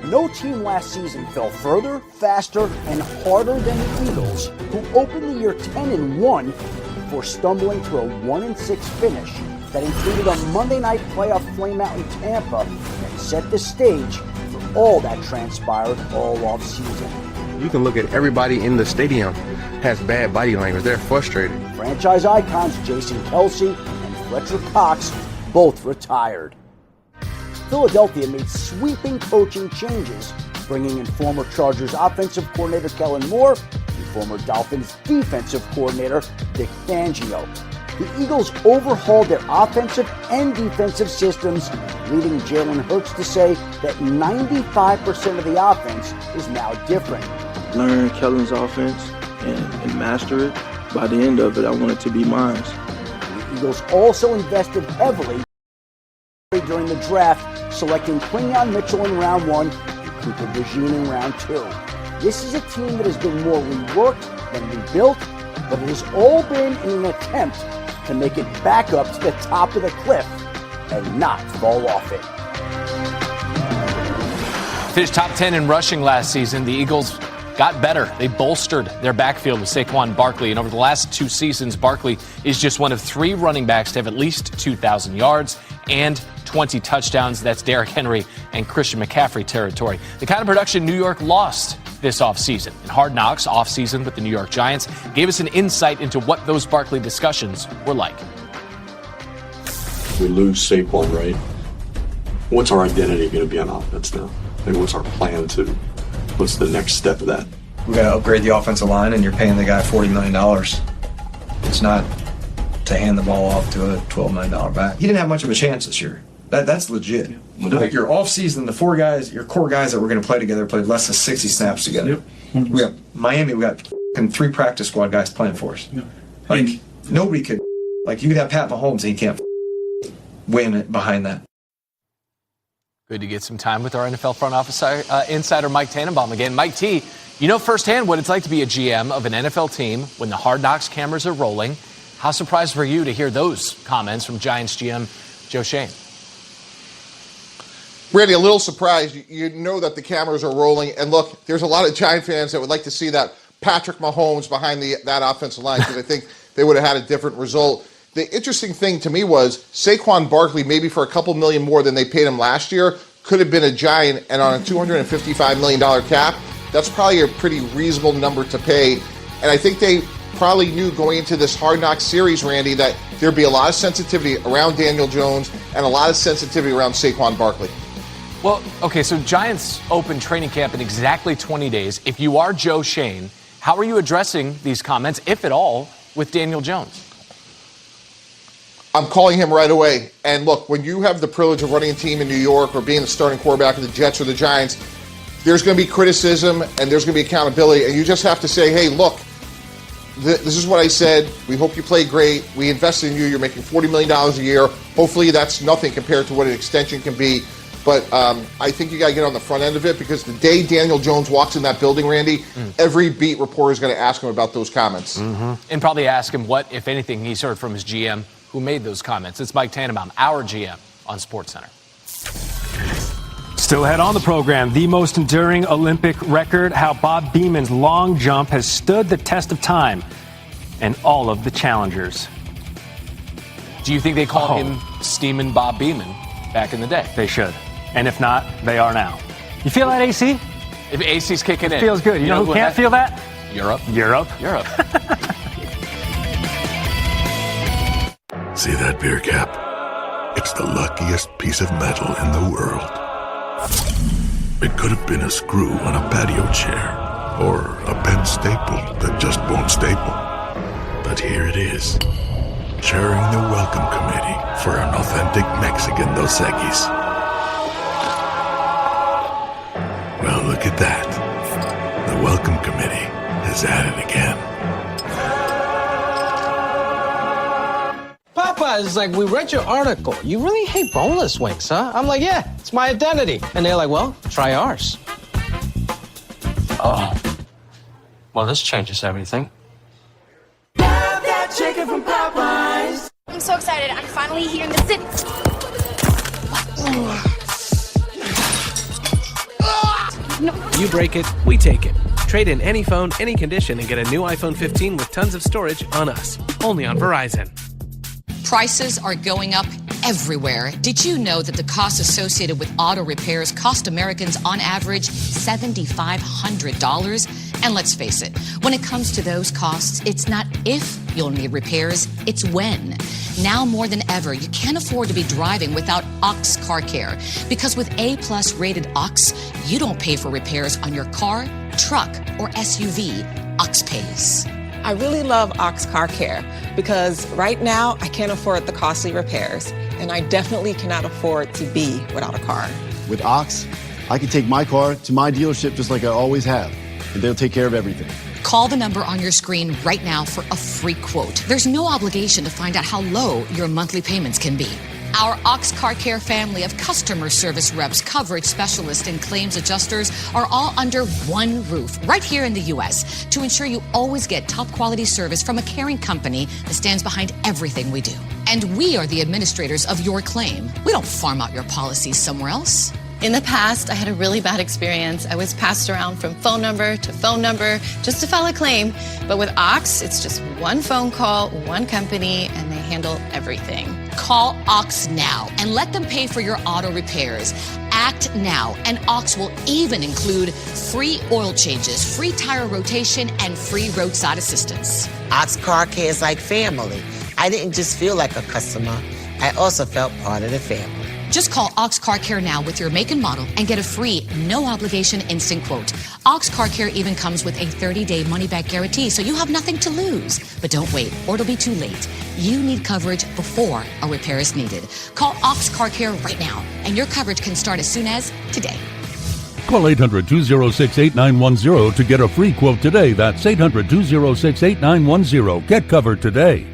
No team last season fell further, faster, and harder than the Eagles, who opened the year 10-1 before stumbling to a 1-6 finish that included a Monday night playoff flameout in Tampa and set the stage for all that transpired all offseason. You can look at everybody in the stadium has bad body language. They're frustrated. Franchise icons Jason Kelce and Fletcher Cox both retired. Philadelphia made sweeping coaching changes, bringing in former Chargers offensive coordinator Kellen Moore and former Dolphins defensive coordinator Vic Fangio. The Eagles overhauled their offensive and defensive systems, leading Jalen Hurts to say that 95% of the offense is now different. Learn Kellen's offense and master it. By the end of it, I want it to be mine. The Eagles also invested heavily during the draft, selecting Quinyon Mitchell in round 1 and Cooper DeJean in round 2. This is a team that has been more reworked than rebuilt, but it has all been in an attempt to make it back up to the top of the cliff and not fall off it. Finished top 10 in rushing last season. The Eagles got better. They bolstered their backfield with Saquon Barkley. And over the last 2 seasons, Barkley is just one of 3 running backs to have at least 2,000 yards and 20 touchdowns. That's Derrick Henry and Christian McCaffrey territory. The kind of production New York lost this offseason. In Hard Knocks offseason with the New York Giants gave us an insight into what those Barkley discussions were like. We lose Saquon, right? What's our identity going to be on offense now? And what's our plan to? What's the next step of that? We got to upgrade the offensive line, and you're paying the guy $40 million. It's not to hand the ball off to a $12 million back. He didn't have much of a chance this year. That's legit. Like your offseason, the 4 guys, your core guys that were going to play together played less than 60 snaps together. Yep. We got Miami, we got 3 practice squad guys playing for us. Yep. Like, nobody could, like, you could have Pat Mahomes and he can't win it behind that. Good to get some time with our NFL front office insider, Mike Tannenbaum again. Mike T, you know firsthand what it's like to be a GM of an NFL team when the Hard Knocks cameras are rolling. How surprised were you to hear those comments from Giants GM Joe Schoen? Randy, a little surprised. You know that the cameras are rolling. And look, there's a lot of Giant fans that would like to see that Patrick Mahomes behind that offensive line because I think they would have had a different result. The interesting thing to me was Saquon Barkley, maybe for a couple million more than they paid him last year, could have been a Giant, and on a $255 million cap, that's probably a pretty reasonable number to pay. And I think they probably knew going into this Hard Knocks series, Randy, that there'd be a lot of sensitivity around Daniel Jones and a lot of sensitivity around Saquon Barkley. Well, okay, so Giants open training camp in exactly 20 days. If you are Joe Schoen, how are you addressing these comments, if at all, with Daniel Jones? I'm calling him right away. And look, when you have the privilege of running a team in New York or being the starting quarterback of the Jets or the Giants, there's going to be criticism and there's going to be accountability. And you just have to say, hey, look, this is what I said. We hope you play great. We invested in you. You're making $40 million a year. Hopefully that's nothing compared to what an extension can be. But I think you got to get on the front end of it because the day Daniel Jones walks in that building, Randy, every beat reporter is going to ask him about those comments. Mm-hmm. And probably ask him what, if anything, he's heard from his GM who made those comments. It's Mike Tannenbaum, our GM on SportsCenter. Still ahead on the program, the most enduring Olympic record, how Bob Beeman's long jump has stood the test of time, and all of the challengers. Do you think they called him Steamin' Bob Beeman back in the day? They should. And if not, they are now. You feel that, AC? If AC's kicking in. Feels good. You know who can't feel that? Europe. See that beer cap? It's the luckiest piece of metal in the world. It could have been a screw on a patio chair or a pen staple that just won't staple. But here it is, chairing the welcome committee for an authentic Mexican Dos Equis. Well, look at that. The welcome committee is at it again. Papa is like, we read your article. You really hate boneless wings, huh? I'm like, yeah, it's my identity. And they're like, well, try ours. Oh. Well, this changes everything. Love that chicken from Popeyes. I'm so excited. I'm finally here in the city. You break it, we take it. Trade in any phone, any condition, and get a new iPhone 15 with tons of storage on us. Only on Verizon. Prices are going up everywhere. Did you know that the costs associated with auto repairs cost Americans on average $7,500? And let's face it, when it comes to those costs, it's not if you'll need repairs, it's when. Now more than ever, you can't afford to be driving without Ox Car Care. Because with A+ rated Ox, you don't pay for repairs on your car, truck, or SUV. Ox pays. I really love Ox Car Care because right now I can't afford the costly repairs, and I definitely cannot afford to be without a car. With Ox, I can take my car to my dealership just like I always have, and they'll take care of everything. Call the number on your screen right now for a free quote. There's no obligation to find out how low your monthly payments can be. Our Ox Car Care family of customer service reps, coverage specialists, and claims adjusters are all under one roof right here in the U.S. to ensure you always get top quality service from a caring company that stands behind everything we do. And we are the administrators of your claim. We don't farm out your policies somewhere else. In the past, I had a really bad experience. I was passed around from phone number to phone number just to file a claim. But with Ox, it's just one phone call, one company, and they handle everything. Call Ox now and let them pay for your auto repairs. Act now, and Ox will even include free oil changes, free tire rotation, and free roadside assistance. Ox Car Care is like family. I didn't just feel like a customer. I also felt part of the family. Just call Ox Car Care now with your make and model and get a free, no-obligation instant quote. Ox Car Care even comes with a 30-day money-back guarantee, so you have nothing to lose. But don't wait, or it'll be too late. You need coverage before a repair is needed. Call Ox Car Care right now, and your coverage can start as soon as today. Call 800-206-8910 to get a free quote today. That's 800-206-8910. Get covered today.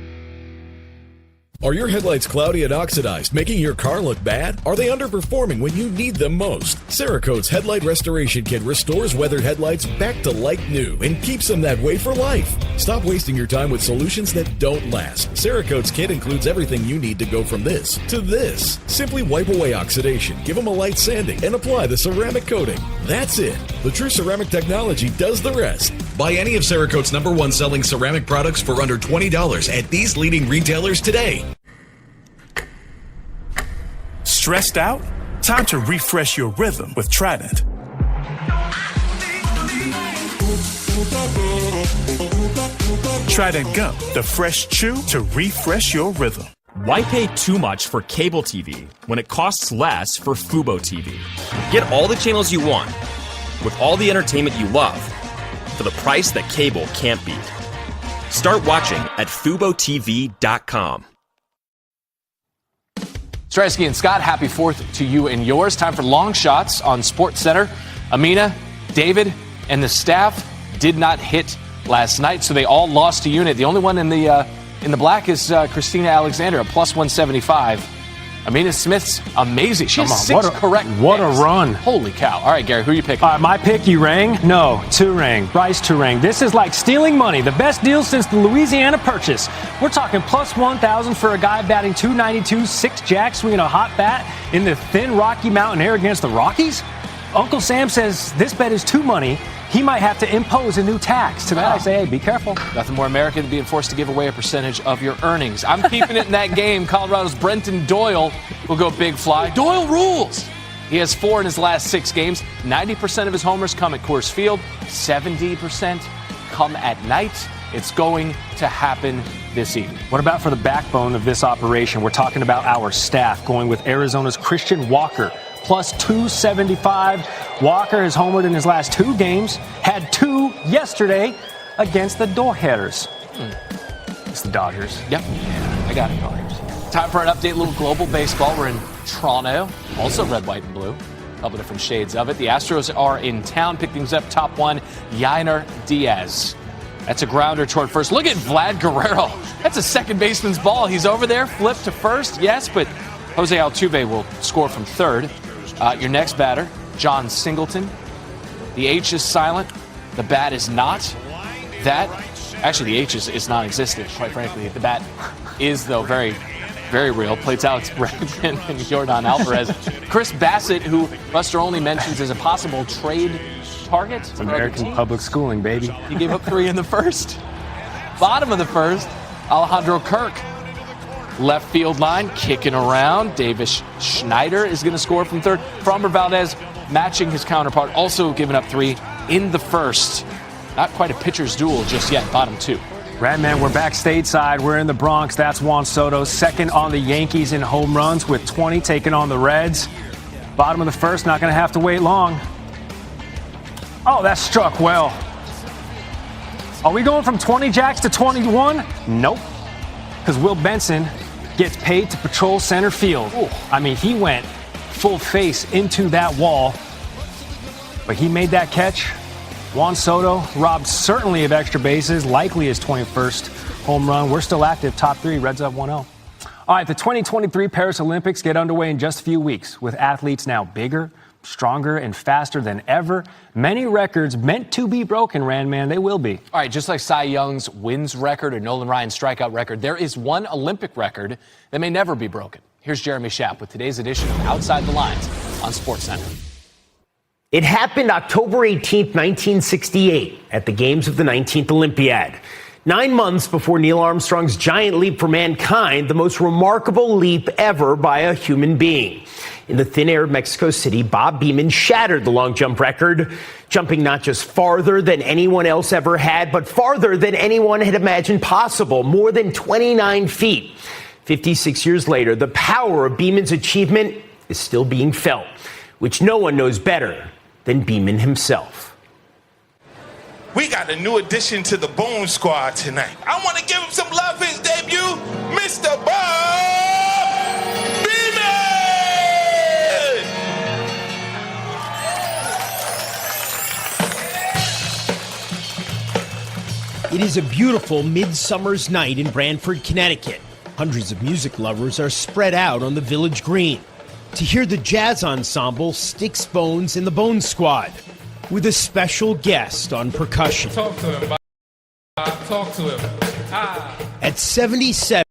Are your headlights cloudy and oxidized, making your car look bad? Are they underperforming when you need them most? Cerakote's Headlight Restoration Kit restores weathered headlights back to like new and keeps them that way for life. Stop wasting your time with solutions that don't last. Cerakote's kit includes everything you need to go from this to this. Simply wipe away oxidation, give them a light sanding, and apply the ceramic coating. That's it. The True Ceramic technology does the rest. Buy any of Cerakote's #1 selling ceramic products for under $20 at these leading retailers today. Stressed out? Time to refresh your rhythm with Trident. Trident Gum, the fresh chew to refresh your rhythm. Why pay too much for cable TV when it costs less for Fubo TV? Get all the channels you want with all the entertainment you love for the price that cable can't beat. Start watching at FuboTV.com. Stratsky and Scott, happy 4th to you and yours. Time for long shots on SportsCenter. Amina, David, and the staff did not hit last night, so they all lost a unit. The only one in the black is Christina Alexander, a plus 175. Amina Smith's amazing. She has 6 correct picks. What a run. Holy cow. All right, Gary, who are you picking? My pick, you rang? No, Turang. Bryce Turang. This is like stealing money. The best deal since the Louisiana Purchase. We're talking plus 1,000 for a guy batting .292, 6 jacks, swinging a hot bat in the thin Rocky Mountain air against the Rockies? Uncle Sam says this bet is too money. He might have to impose a new tax. To that I say, hey, be careful. Nothing more American than being forced to give away a percentage of your earnings. I'm keeping it in that game. Colorado's Brenton Doyle will go big fly. Doyle rules. He has 4 in his last 6 games. 90% of his homers come at Coors Field. 70% come at night. It's going to happen this evening. What about for the backbone of this operation? We're talking about our staff, going with Arizona's Christian Walker, plus 275. Walker has homered in his last 2 games, had 2 yesterday against the Dodgers. It's the Dodgers. Yep, I got it, Dodgers. Time for an update, a little global baseball. We're in Toronto, also red, white, and blue. A couple different shades of it. The Astros are in town. Pick things up, top 1, Yainer Diaz. That's a grounder toward first. Look at Vlad Guerrero. That's a second baseman's ball. He's over there, flipped to first, yes, but Jose Altuve will score from third. Your next batter, John Singleton. The H is silent. The bat is not. Actually, the H is non-existent, quite frankly. The bat is, though, very, very real. Plates Alex Bregman and Yordan Alvarez. Chris Bassett, who Buster only mentions as a possible trade target. It's American public schooling, baby. He gave up 3 in the first. Bottom of the first, Alejandro Kirk. Left field line, kicking around. Davis Schneider is going to score from third. Framber Valdez matching his counterpart, also giving up 3 in the first. Not quite a pitcher's duel just yet, bottom 2. Radman, we're back stateside. We're in the Bronx. That's Juan Soto, second on the Yankees in home runs with 20, taking on the Reds. Bottom of the first, not going to have to wait long. Oh, that struck well. Are we going from 20 jacks to 21? Nope. Because Will Benson gets paid to patrol center field. Ooh. I mean, he went full face into that wall. But he made that catch. Juan Soto robbed certainly of extra bases, likely his 21st home run. We're still active, top 3, Reds up 1-0. All right, the 2023 Paris Olympics get underway in just a few weeks, with athletes now bigger, stronger, and faster than ever. Many records meant to be broken, Randman. They will be. All right, just like Cy Young's wins record or Nolan Ryan's strikeout record, there is one Olympic record that may never be broken. Here's Jeremy Schaap with today's edition of Outside the Lines on SportsCenter. It happened October 18th, 1968, at the Games of the 19th Olympiad. 9 months before Neil Armstrong's giant leap for mankind, the most remarkable leap ever by a human being. In the thin air of Mexico City, Bob Beamon shattered the long jump record, jumping not just farther than anyone else ever had, but farther than anyone had imagined possible, more than 29 feet. 56 years later, the power of Beamon's achievement is still being felt, which no one knows better than Beamon himself. We got a new addition to the Boom Squad tonight. I want to give him some love for his debut, Mr. Bob Beamon! It is a beautiful midsummer's night in Branford, Connecticut. Hundreds of music lovers are spread out on the village green to hear the jazz ensemble Sticks, Bones, and the Bone Squad, with a special guest on percussion. Talk to him, Bob. Talk to him. At 77,